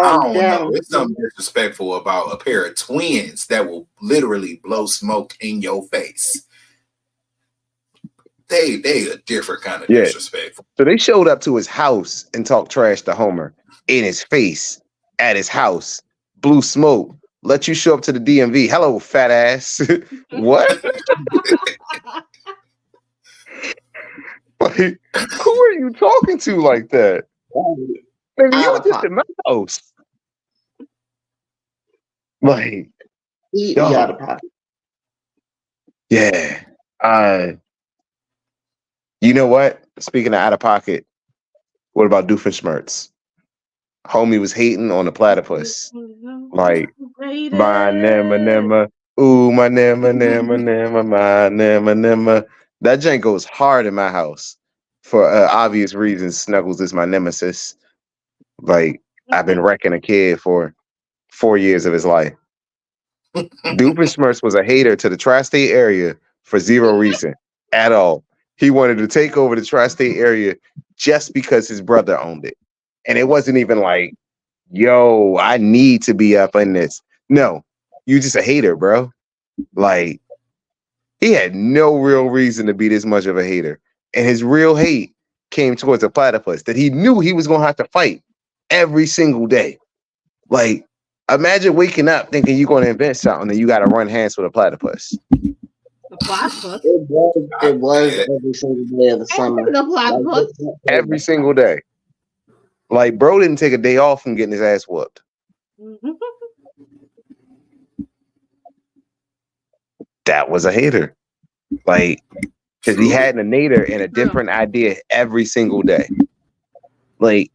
don't know. It's something disrespectful about a pair of twins that will literally blow smoke in your face. They a different kind of disrespectful. So they showed up to his house and talked trash to Homer in his face at his house, blew smoke, let you show up to the DMV. Hello, fat ass. What? Like, who are you talking to like that? Maybe you were just in my house. Like, out of pocket. Yeah. You know what? Speaking of out of pocket, what about Doofenshmirtz? Homie was hating on the platypus. Like, my nema, ooh, my nema, my nema. That jank goes hard in my house for obvious reasons. Snuggles is my nemesis. Like, I've been wrecking a kid for 4 years of his life. Doofenshmirtz was a hater to the tri-state area for zero reason at all. He wanted to take over the tri-state area just because his brother owned it. And it wasn't even like, yo, I need to be up in this. No, you just a hater, bro. Like, he had no real reason to be this much of a hater. And his real hate came towards a platypus that he knew he was going to have to fight every single day. Like, imagine waking up thinking you're going to invent something and you got to run hands with a platypus. The platypus? It was every single day of the summer. The platypus? Every single day. Like, bro didn't take a day off from getting his ass whooped. That was a hater. Like, because he had a nader and a different idea every single day. Like,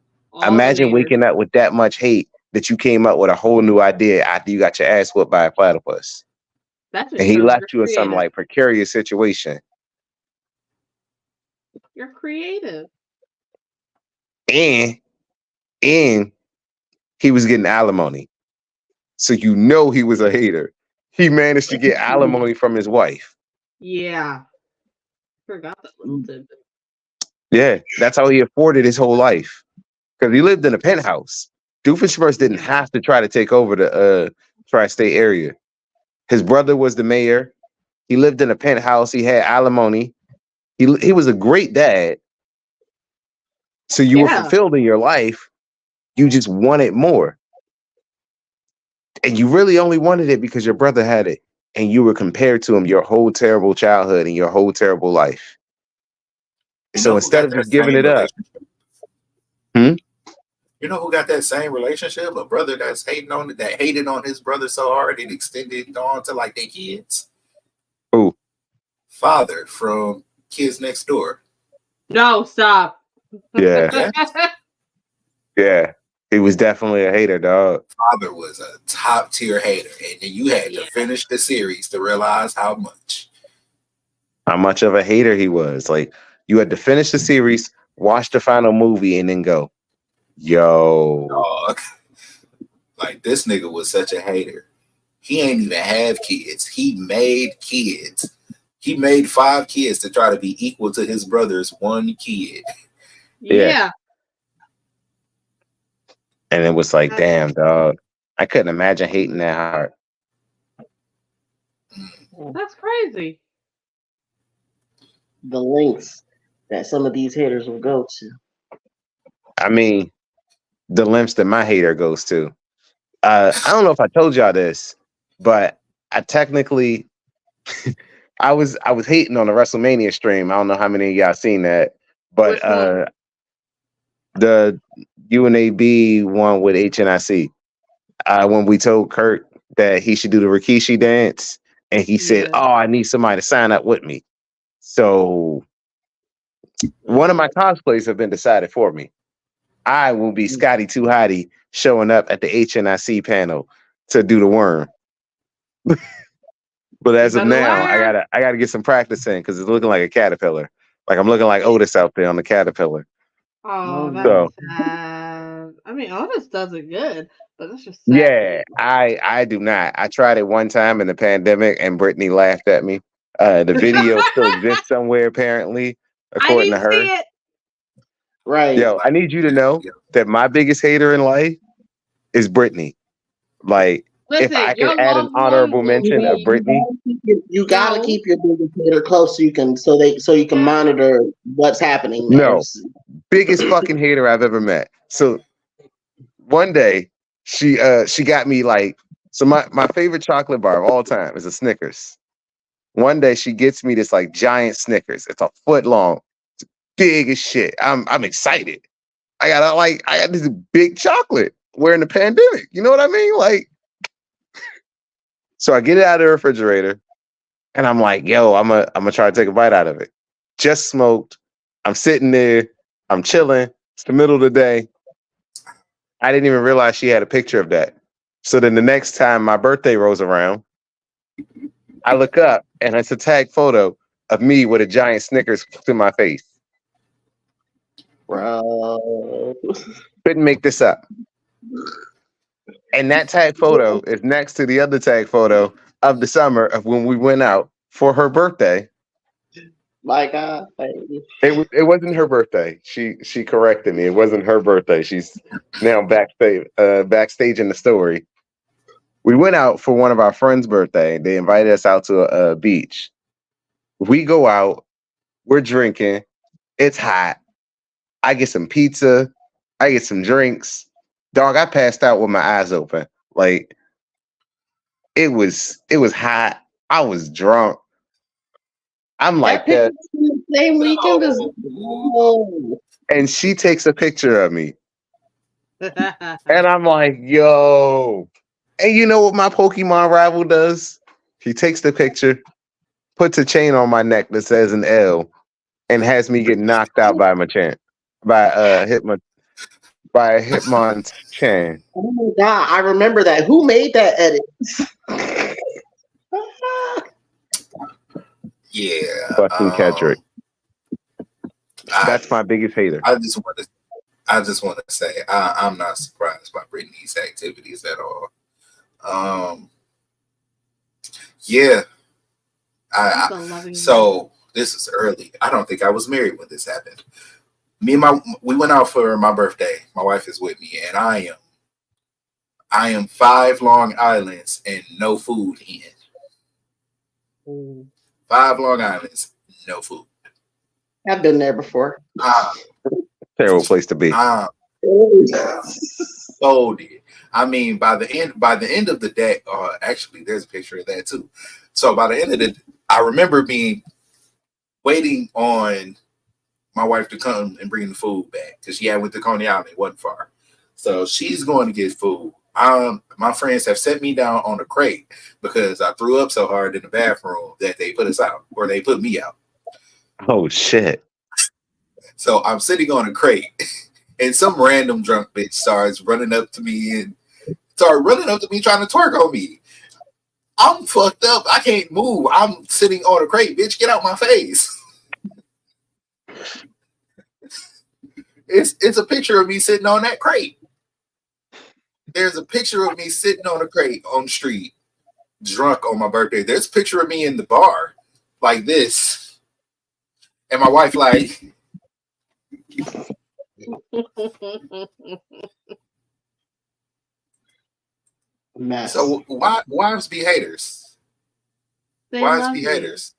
imagine waking up with that much hate that you came up with a whole new idea after you got your ass whooped by a platypus. And he left you in some like precarious situation. You're creative. and he was getting alimony. So you know he was a hater. He managed to get alimony from his wife. Yeah. Forgot that little tidbit. Yeah, that's how he afforded his whole life. Because he lived in a penthouse. Doofenshmirtz didn't have to try to take over the tri-state area. His brother was the mayor. He lived in a penthouse. He had alimony. He was a great dad. So you were fulfilled in your life. You just wanted more. And you really only wanted it because your brother had it. And you were compared to him your whole terrible childhood and your whole terrible life. So instead of just giving it up. You know who got that same relationship? A brother that hated on his brother so hard it extended on to like their kids. Who? Father from Kids Next Door. No, stop. Yeah. Yeah. He was definitely a hater, dog. Father was a top tier hater. And then you had to finish the series to realize how much of a hater he was. Like, you had to finish the series, watch the final movie, and then go, yo. Dog. Like, this nigga was such a hater. He ain't even have kids. He made kids. He made 5 kids to try to be equal to his brother's 1 kid. Yeah. And it was like, damn, dog. I couldn't imagine hating that hard. That's crazy. The lengths that some of these haters will go to. I mean, the lengths that my hater goes to. I don't know if I told y'all this, but I technically I was hating on the WrestleMania stream. I don't know how many of y'all seen that, but the UNAB one with HNIC. When we told Kurt that he should do the Rikishi dance, and he said, "Oh, I need somebody to sign up with me." So one of my cosplays have been decided for me. I will be Scotty Too Hottie showing up at the HNIC panel to do the worm. But as of now, I gotta get some practice in because it's looking like a caterpillar. Like I'm looking like Otis out there on the caterpillar. Oh, that's sad. I mean, Otis does it good, but that's just sad. Yeah, I do not. I tried it one time in the pandemic, and Brittany laughed at me. The video still exists somewhere, apparently, according to her. See it. Right. Yo, I need you to know that my biggest hater in life is Brittany. Like, listen, if I could add an honorable mention of Brittany, you gotta keep your biggest hater close so you can monitor what's happening. No, biggest fucking hater I've ever met. So one day she got me like, so my favorite chocolate bar of all time is a Snickers. One day she gets me this like giant Snickers. It's a foot long. It's big as shit. I'm excited. I got this big chocolate. We're in the pandemic. You know what I mean? Like, so I get it out of the refrigerator and I'm like, yo, I'm gonna try to take a bite out of it. Just smoked. I'm sitting there. I'm chilling. It's the middle of the day. I didn't even realize she had a picture of that. So then the next time my birthday rolls around, I look up and it's a tag photo of me with a giant Snickers to my face. Bro. Couldn't make this up. And that tag photo is next to the other tag photo of the summer of when we went out for her birthday. My God. It wasn't her birthday. She corrected me. It wasn't her birthday. She's now backstage in the story. We went out for one of our friends' birthday. They invited us out to a beach. We go out. We're drinking. It's hot. I get some pizza. I get some drinks. Dog, I passed out with my eyes open. Like, it was hot. I was drunk. I'm like that. Same weekend as and she takes a picture of me. And I'm like, yo. And you know what my Pokemon rival does? He takes the picture, puts a chain on my neck that says an L, and has me get knocked out by a Hitmon's chain. Oh my God, I remember that. Who made that edit? Yeah. Busting Kedrick. That's my biggest hater. I I just want to say I'm not surprised by Brittany's activities at all. Yeah, so this is early. I don't think I was married when this happened. We went out for my birthday. My wife is with me, and I am 5 Long Islands and no food in. 5 Long Islands, no food. I've been there before. Terrible place to be. So did. I mean, by the end of the day, actually, there's a picture of that too. So by the end of I remember waiting on my wife to come and bring the food back because she had went to Coney Island. It wasn't far. So she's going to get food. My friends have set me down on a crate because I threw up so hard in the bathroom that they put us out, or they put me out. Oh shit. So I'm sitting on a crate and some random drunk bitch starts running up to me trying to twerk on me. I'm fucked up. I can't move. I'm sitting on a crate. Bitch, get out my face. It's a picture of me sitting on that crate. There's a picture of me sitting on a crate on the street, drunk on my birthday. There's a picture of me in the bar like this. And my wife like... Mess. So wives be haters. Wives be haters.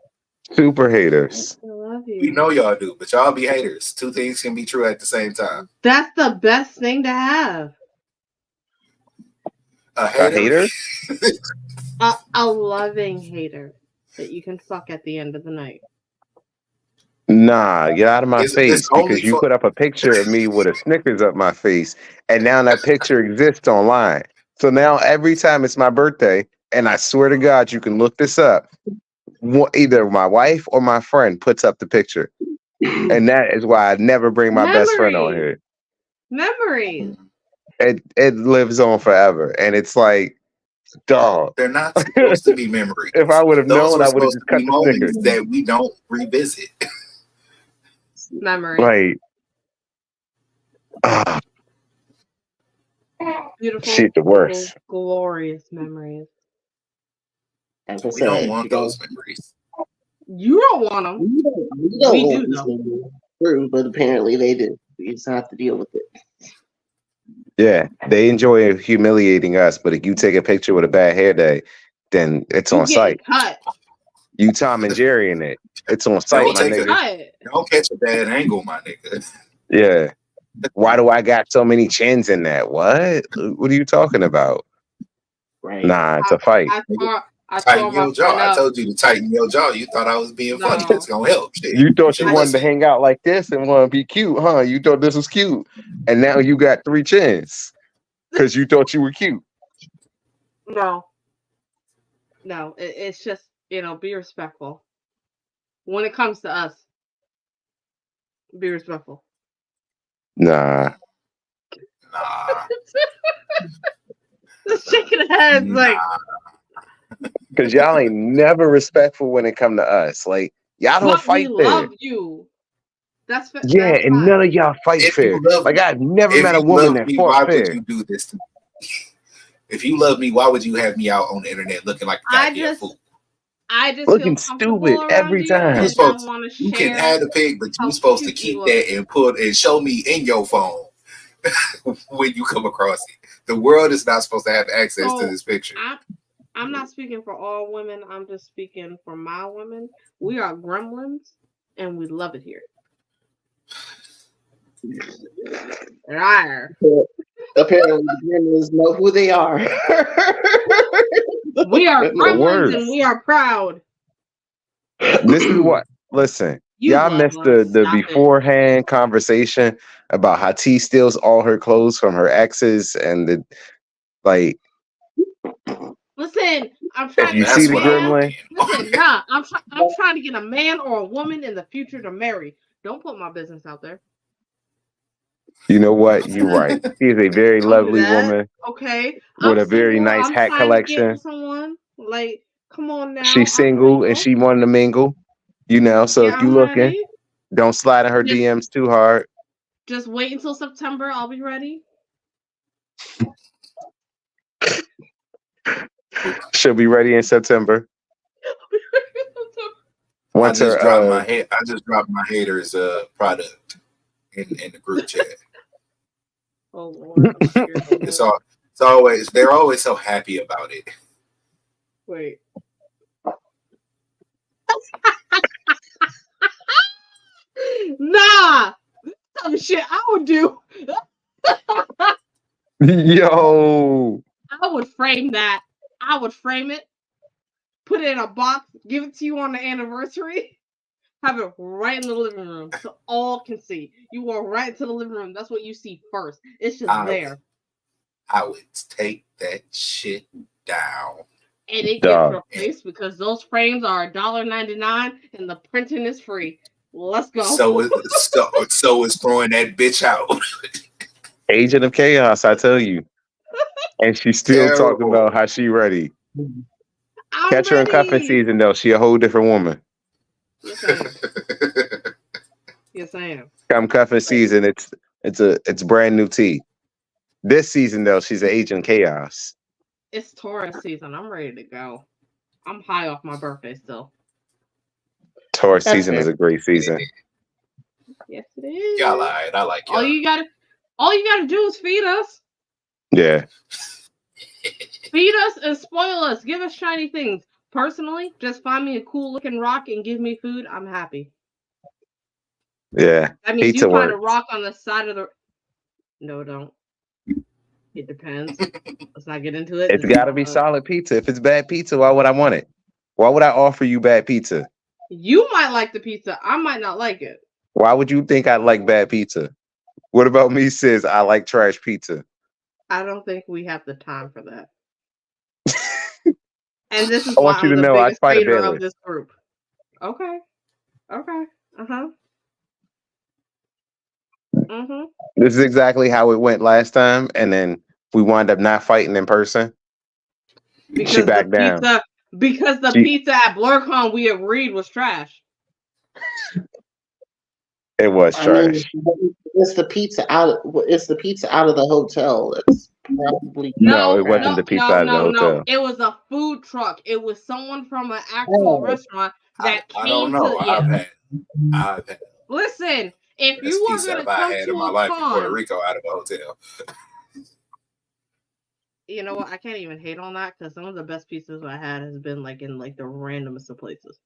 Super haters. I love you. We know y'all do, but y'all be haters. Two things can be true at the same time. That's the best thing to have. A hater? A loving hater that you can fuck at the end of the night. Nah, get out of my face because you put up a picture of me with a Snickers up my face, and now that picture exists online. So now every time it's my birthday, and I swear to God, you can look this up. Either my wife or my friend puts up the picture, and that is why I never bring my best friend on here. Memories. It lives on forever, and it's like, dog. They're not supposed to be memories. If I would have known, I would have just cut the Snickers. That we don't revisit. Memories. Like, beautiful, shit, the worst. Glorious memories. We don't want those memories. You don't want them. We do though. True, but apparently they do. We just have to deal with it. Yeah, they enjoy humiliating us, but if you take a picture with a bad hair day, then it's on site. Cut. You Tom and Jerry in it. It's on site, my nigga. Don't catch a bad angle, my nigga. Yeah. Why do I got so many chins in that? What? What are you talking about? Right. Nah, it's a fight. Tighten your jaw. I told you to tighten your jaw. You thought I was being funny. It's gonna help. Shit. You thought you wanted to hang out like this and want to be cute, huh? You thought this was cute, and now you got 3 chins because you thought you were cute. No, it's just, be respectful. When it comes to us, be respectful. Nah. Just shaking heads like. Because y'all ain't never respectful when it come to us. Like, y'all don't fight fair. Love you. That's fair. Yeah, that's and none of y'all fight fair. Like, I've never met a woman that fought fair. Why would you do this to me? If you love me, why would you have me out on the internet looking like a goddamn fool? I just looking stupid every time. You can add a pic, but you're supposed to keep that and show me in your phone when you come across it. The world is not supposed to have access to this picture. I'm not speaking for all women. I'm just speaking for my women. We are gremlins, and we love it here. Rawr. Apparently, the gremlins know who they are. We are gremlins, and we are proud. This is what. Listen, y'all missed the beforehand conversation about how T steals all her clothes from her exes, and like. Listen, I'm trying to see the gremlin. Listen, I'm trying to get a man or a woman in the future to marry. Don't put my business out there. You know what? You're right. She is a very lovely woman. Okay. With a very nice hat collection. Someone like, come on now. She's single and she wanted to mingle. So if you looking, don't slide in her DMs too hard. Just wait until September. I'll be ready. She'll be ready in September. I just dropped my haters product in the group chat. Oh Lord, I'm scared of it. They're always so happy about it. Wait. Nah, some shit I would do. Yo, I would frame that. I would frame it, put it in a box, give it to you on the anniversary, have it right in the living room so all can see. You walk right into the living room. That's what you see first. It's just there. I would take that shit down. And it gets replaced because those frames are $1.99 and the printing is free. Let's go. So is throwing that bitch out. Agent of Chaos, I tell you. And she's still talking about how she ready. Catch her in cuffing season though. She a whole different woman. Yes, I am. Yes, I am. Come cuffing season, it's brand new tea. This season though, she's an Agent of Chaos. It's Taurus season. I'm ready to go. I'm high off my birthday still. Taurus season is a great season. Yes, it is. Y'all lied. I like y'all. All you gotta do is feed us. Yeah. Feed us and spoil us. Give us shiny things. Personally, just find me a cool looking rock and give me food. I'm happy. Yeah. That means you find a rock on the side of the. No, don't. It depends. Let's not get into it. It's got to be solid pizza. If it's bad pizza, why would I want it? Why would I offer you bad pizza? You might like the pizza. I might not like it. Why would you think I like bad pizza? What about me says I like trash pizza? I don't think we have the time for that. And this is I why want you I'm to the know I biggest fight a hater Baylor. of this group. Okay. Uh-huh. Mm-hmm. This is exactly how it went last time, and then we wound up not fighting in person. Because she backed down. Because the pizza at BlerdxCon we agreed was trash. It was trash. It's the pizza out. It's the pizza out of the hotel. It's probably no. It wasn't the pizza out of the hotel. No. It was a food truck. It was someone from an actual restaurant that came. I don't know. Yeah. I've had. Listen, if you were gonna come to in my life in Puerto Rico out of a hotel. You know what? I can't even hate on that because some of the best pizzas I had has been like in like the randomest of places.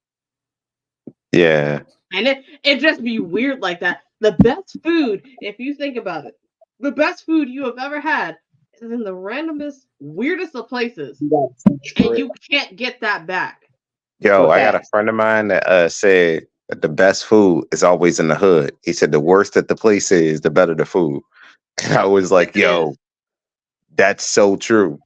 Yeah. And it just be weird like that. The best food, if you think about it, the best food you have ever had is in the randomest, weirdest of places. And you can't get that back. Yo, I got a friend of mine that said that the best food is always in the hood. He said the worse that the place is, the better the food. And I was like, yo, that's so true.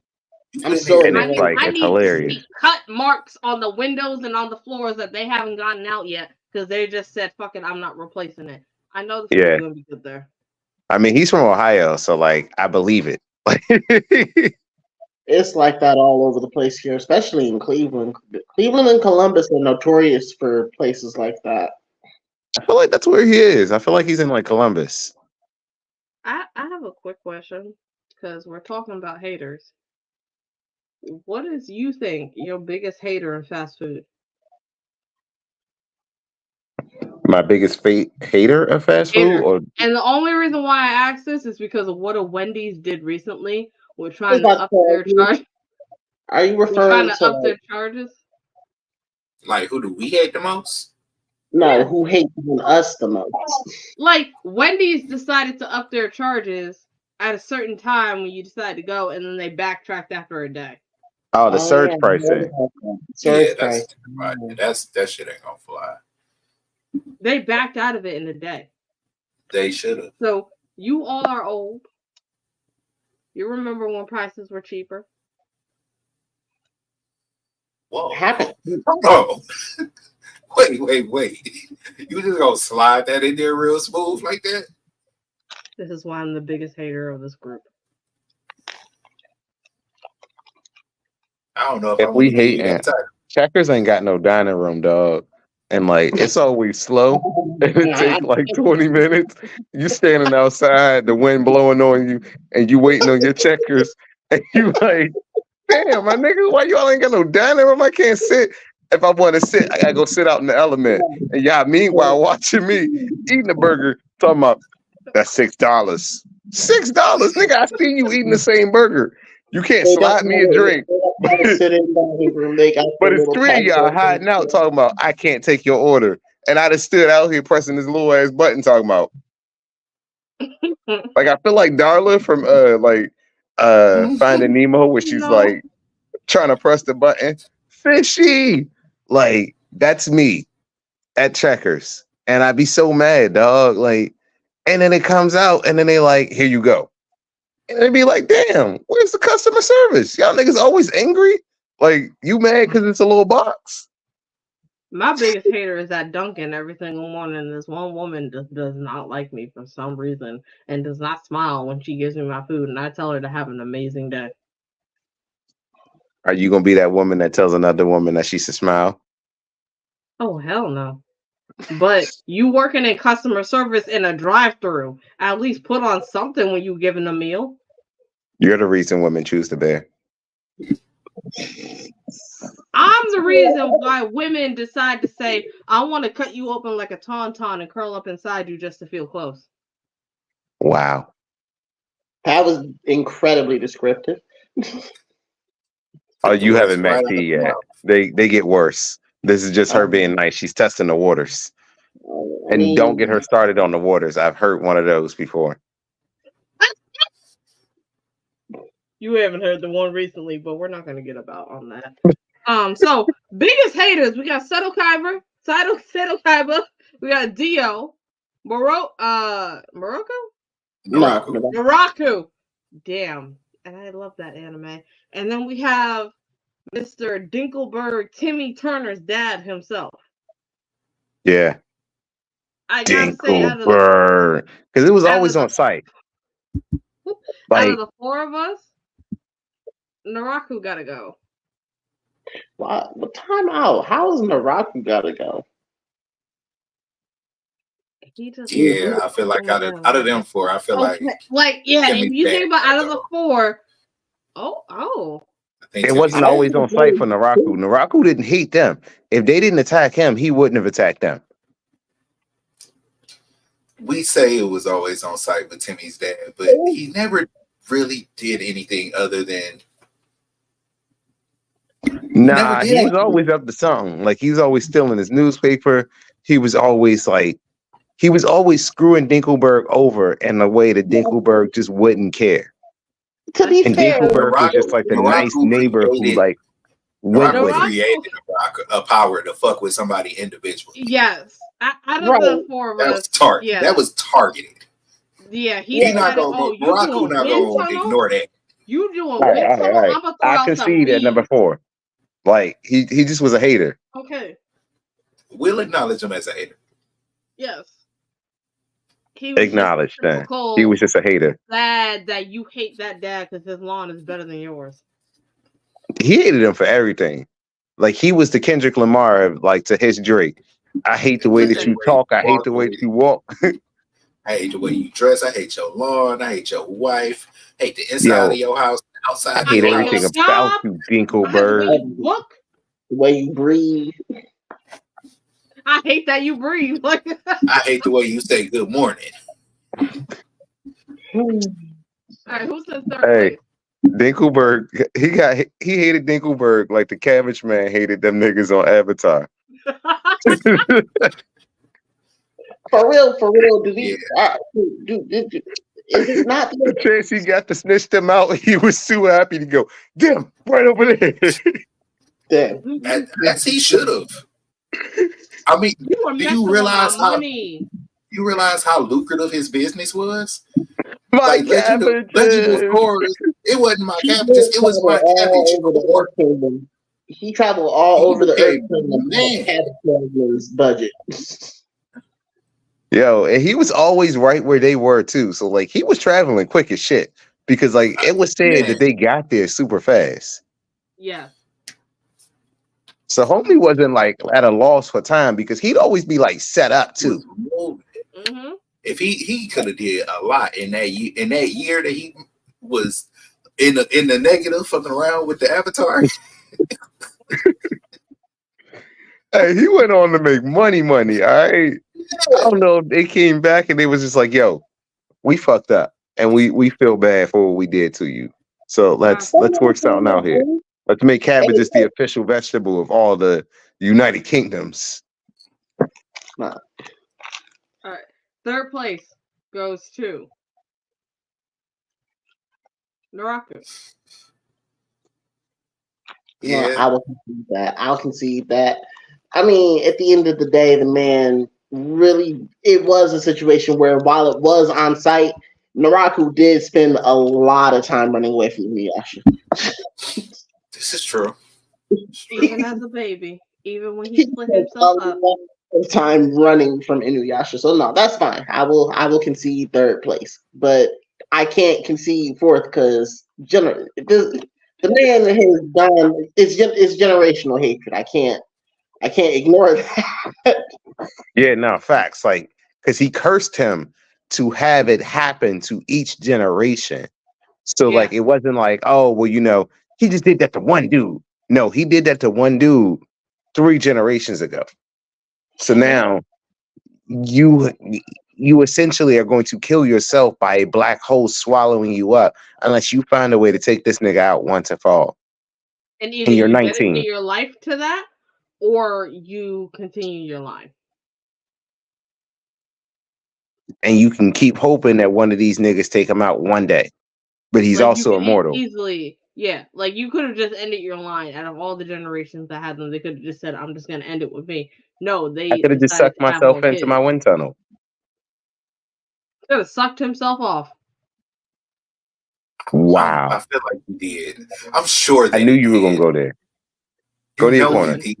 I'm so and it's hilarious. To see cut marks on the windows and on the floors that they haven't gotten out yet because they just said, "Fuck it, I'm not replacing it." I know the food is gonna be good there. I mean, he's from Ohio, so like I believe it. It's like that all over the place here, especially in Cleveland. Cleveland and Columbus are notorious for places like that. I feel like that's where he is. I feel like he's in like Columbus. I have a quick question because we're talking about haters. What is you think your biggest hater in fast food? My biggest hater of fast food? And the only reason why I asked this is because of what a Wendy's did recently. We're trying to up their charge. Are you referring to up their charges? Like, who do we hate the most? No, who hates us the most? Like, Wendy's decided to up their charges at a certain time when you decide to go, and then they backtracked after a day. Oh, the surge pricing. That shit ain't gonna fly. They backed out of it in a day. They should have. So you all are old. You remember when prices were cheaper? Whoa. Happened. Oh. Wait. You just gonna slide that in there real smooth like that? This is why I'm the biggest hater of this group. I don't know if we hate Checkers ain't got no dining room, dog. and like it's always slow, and it take like 20 minutes. You standing outside, the wind blowing on you, and you waiting on your checkers, and you like, damn, my nigga, why y'all ain't got no dining room? I can't sit. If I want to sit, I gotta go sit out in the element. And y'all meanwhile watching me eating a burger, talking about that's $6. $6, nigga. I see you eating the same burger. You can't slide me a drink. But it's 3 of y'all hiding out talking about I can't take your order. And I just stood out here pressing this little ass button talking about like I feel like Darla from Finding Nemo where she's like trying to press the button. Fishy. Like that's me at Checkers. And I'd be so mad, dog. Like, and then it comes out and then they like, here you go. And they'd be like, damn, where's the customer service? Y'all niggas always angry? Like, you mad because it's a little box? My biggest hater is at Dunkin' every single morning. This one woman just does not like me for some reason and does not smile when she gives me my food. And I tell her to have an amazing day. Are you going to be that woman that tells another woman that she should smile? Oh, hell no. But you working in customer service in a drive-thru, at least put on something when you giving a meal. You're the reason women choose the bear. I'm the reason why women decide to say, I want to cut you open like a tauntaun and curl up inside you just to feel close. Wow. That was incredibly descriptive. Oh, you haven't met T yet. They get worse. This is just her being nice. She's testing the waters. And don't get her started on the waters. I've heard one of those before. You haven't heard the one recently, but we're not going to get about on that. So biggest haters, we got Seto Kaiba, we got Dio, Morocco? Damn. And I love that anime. And then we have Mr. Dinkelberg, Timmy Turner's dad himself. Yeah. I gotta say, Dinkelberg. Because it was always on site. Out of the four of us, Naraku gotta go. What? Time out. How is Naraku gotta go? Yeah, I feel like out of them four, I feel like if you think about out of the four, it wasn't always on site for Naraku. Naraku didn't hate them. If they didn't attack him, he wouldn't have attacked them. We say it was always on site with Timmy's dad, but he never really did anything other than. Nah, he was always up to something. Like he was always stealing his newspaper. He was always screwing Dinkelberg over in a way that Dinkelberg just wouldn't care. To be fair, Dinkelberg was just like the nice neighbor who like went with created a power to fuck with somebody individually. Yes. Out of the four of us. That was targeted. Yeah, he's not going to Morocco not going to ignore that. You doing wind tunnel? I concede at number 4. Like he just was a hater. Okay. We'll acknowledge him as a hater. Yes. Acknowledge that. He was just a hater. Glad that you hate that dad because his lawn is better than yours. He hated him for everything. Like he was the Kendrick Lamar, like to his Drake. I hate the way that you talk. I hate the way that you walk. I hate the way you dress. I hate your lawn. I hate your wife. I hate the inside of your house. Outside. I hate everything about you, Dinkelberg. The way you breathe. I hate that you breathe. I hate the way you say good morning. All right, who's in third place? Dinkelberg, he hated Dinkelberg like the Cabbage Man hated them niggas on Avatar. For real, is it not the chance he got to snitch them out? He was too happy to go, damn, right over there. Damn. As he should have. I mean, do you realize how lucrative his business was? My cabbages. Legend of Horrors, it wasn't my cabbages, it was my cabbage. He traveled all over the earth budget. Yo, and he was always right where they were too. So like he was traveling quick as shit because like it was said that they got there super fast. Yeah. So homie wasn't like at a loss for time because he'd always be like set up too. Mm-hmm. If he could have did a lot in that year that he was in the negative, fucking around with the Avatar. Hey, he went on to make money. All right. I don't know if they came back and they was just like, "Yo, we fucked up, and we feel bad for what we did to you. So let's work something out here. Let's make cabbages the official vegetable of all the United Kingdoms." All right. Third place goes to Naraku. Yeah, no, I'll concede that. I mean, at the end of the day, the man really, it was a situation where while it was on site, Naraku did spend a lot of time running away from Inuyasha. This is true. Even as a baby, even when he split himself up. Time running from Inuyasha. So no, that's fine. I will concede third place, but I can't concede fourth because the man has done it's generational hatred. I can't ignore that. Yeah, no, facts. Like, because he cursed him to have it happen to each generation. So like it wasn't like, oh, well, he just did that to one dude. No, he did that to one dude 3 generations ago. So now you essentially are going to kill yourself by a black hole swallowing you up unless you find a way to take this nigga out once and for all. And either you dedicate your life to that or you continue your line. And you can keep hoping that one of these niggas take him out one day. But he's also immortal. Easily, yeah. Like you could have just ended your line out of all the generations that had them. They could have just said, "I'm just gonna end it with me." No, I could have just sucked myself into my wind tunnel. Could have sucked himself off. Wow. I feel like he did. I'm sure that I knew you were gonna go there. Go to your corner. The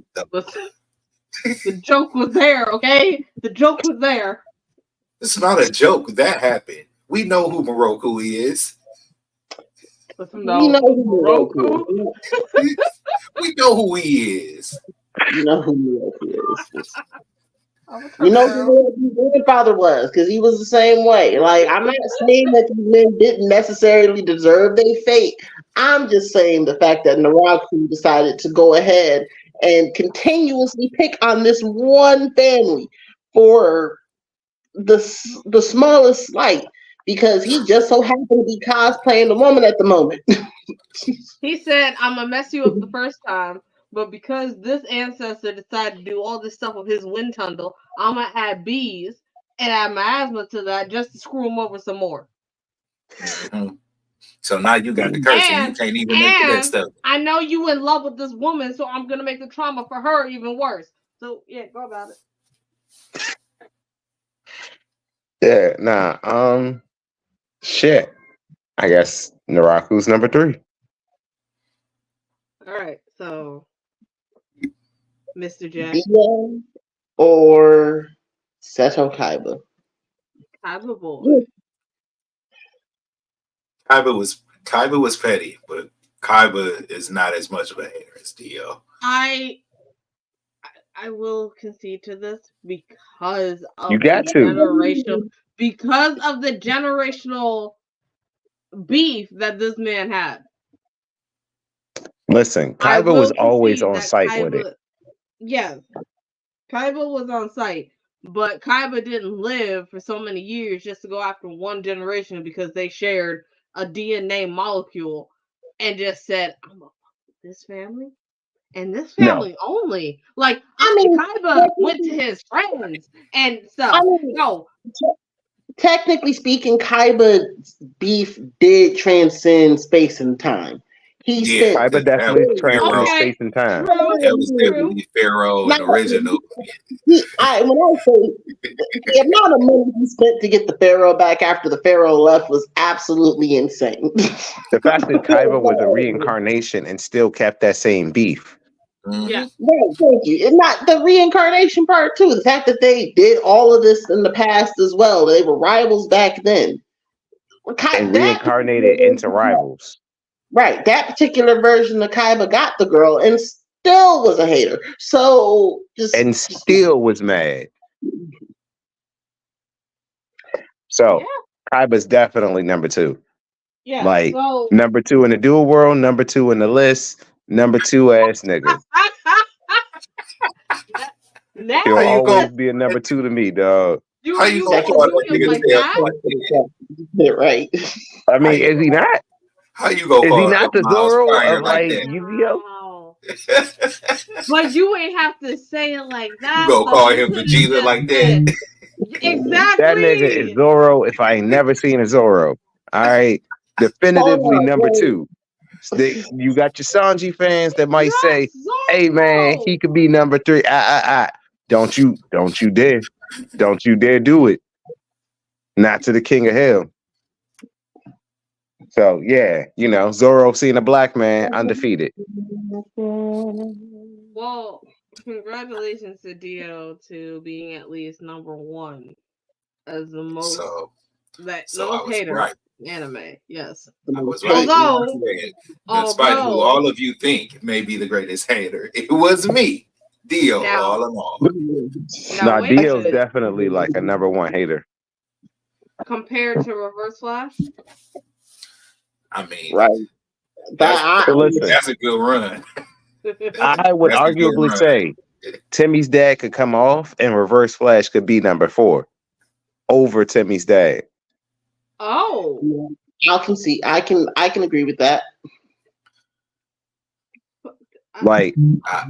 joke was there, okay? The joke was there. It's not a joke. That happened. We know who Moroku is. We know who Moroku is. We know who he is. You know who Moroku is. You know who his grandfather was, because he was the same way. Like, I'm not saying that these men didn't necessarily deserve their fate. I'm just saying the fact that Naraku decided to go ahead and continuously pick on this one family for the smallest slight, because he just so happened to be cosplaying the woman at the moment. He said, "I'm gonna mess you up the first time, but because this ancestor decided to do all this stuff with his wind tunnel, I'm gonna add bees and add miasma to that just to screw him over some more." Mm-hmm. So now you got the curse and you can't even make that stuff. I know you in love with this woman, so I'm gonna make the trauma for her even worse. So yeah, go about it. Yeah, nah, shit. I guess Naraku's number 3. All right, so Mr. Jack or Seto Kaiba. Kaiba boy. Kaiba was petty, but Kaiba is not as much of a hater as Dio. I will concede to this because of because of the generational beef that this man had. Listen, Kaiba was always on site with it. Yes, Kaiba was on site, but Kaiba didn't live for so many years just to go after one generation because they shared a DNA molecule and just said, "I'm gonna fuck with this family and this family only." Like, Kaiba went to his friends and stuff. Technically speaking, Kaiba's beef did transcend space and time. Kaiba definitely transcended space and time. That was definitely Pharaoh and original. When I say the amount of money he spent to get the Pharaoh back after the Pharaoh left was absolutely insane. The fact that Kaiba was a reincarnation and still kept that same beef. Yeah. Right, thank you. And not the reincarnation part too. The fact that they did all of this in the past as well. They were rivals back then. And reincarnated into rivals. Right. That particular version of Kaiba got the girl, and still was a hater. So and still was mad. So Yeah. Kaiba's definitely number 2. Yeah. Like So number 2 in the dual world, number 2 in the list, number 2 ass nigga. now He'll How you always go? be a number 2 to me, dog. How you you gonna gonna call do that him nigga like tail that? like right. I How mean, you is he not? how you gonna Is he call not the Miles Zoro fire of like like Yu-Gi-Oh? Wow. that? But you ain't have to say it like You that, gonna though. call You him could have Vegeta just like said that? That nigga is exactly. Zoro if I ain't never seen a Zoro. All right, definitively Hold number on, 2. You got your Sanji fans that might say, Yes, "Hey man, Zoro. he could be number 3." Don't you dare, don't you dare do it. Not to the King of Hell. So yeah, Zoro seeing a black man undefeated. Well, congratulations to Dio to being at least number 1 as the most So the I most was hater right. anime. Yes. I was right. Although, Despite who all of you think may be the greatest hater, it was me, Dio, now, all along. Nah, wait a Dio's minute. definitely like a number 1 hater. Compared to Reverse Flash, I mean, right. that's Listen, that's a good run. I would That's a good arguably run. say Timmy's dad could come off and Reverse Flash could be number 4 over Timmy's dad. oh, I can agree with that. Like,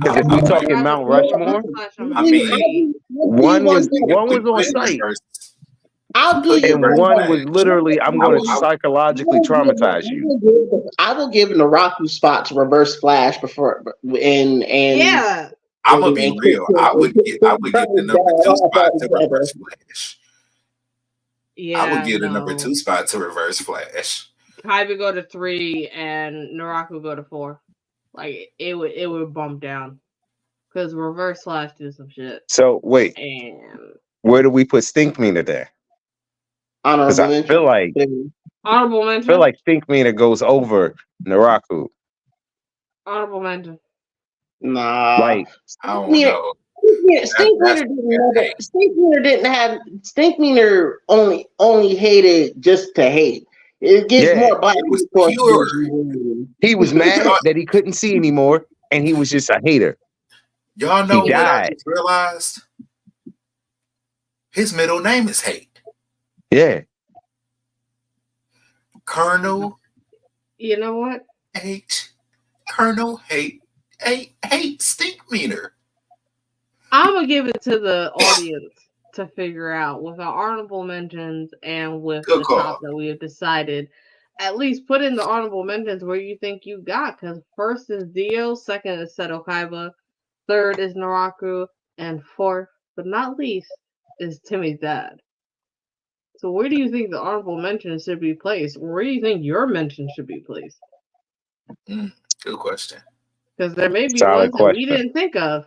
because if we talking Mount Rushmore, I mean, one was on put site, reverse, I'll give put you and reverse one was flash. literally, I'm going to I psychologically traumatize you. I will give Naraku spot to Reverse Flash before and yeah. I'm gonna be real. I would get the number 2 spot to reverse flash. Yeah, I would get a number 2 spot to reverse flash. Kaiba go to 3 and Naraku go to 4. Like it would bump down because Reverse Flash do some shit. So wait, And where do we put Stink Meaner there? Because honorable I feel like honorable mention. Stink Meaner goes over Naraku. Honorable mention. Nah, Like, I don't know. Stink Meaner only hated just to hate. It gets more black. It was pure. He was mad that he couldn't see anymore, and he was just a hater. Y'all know He what I died. just realized? His middle name is Hate. Yeah. Colonel. You know what? Colonel Hate Stink Meaner. I'm gonna give it to the audience to figure out with our honorable mentions and with Good the call. top that we have decided. At least put in the honorable mentions where you think you got, because first is Dio, second is Seto Kaiba, third is Naraku, and fourth, but not least, is Timmy's dad. So where do you think the honorable mentions should be placed? Where do you think your mention should be placed? Good question. Because there may be Solid ones that we question. didn't think of.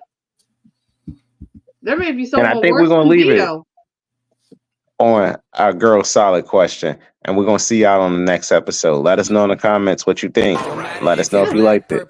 There may be someone And I think worse we're gonna than leave Dio. it on our girl solid question, and we're gonna see y'all on the next episode. Let us know in the comments what you think. Let us know if you liked it.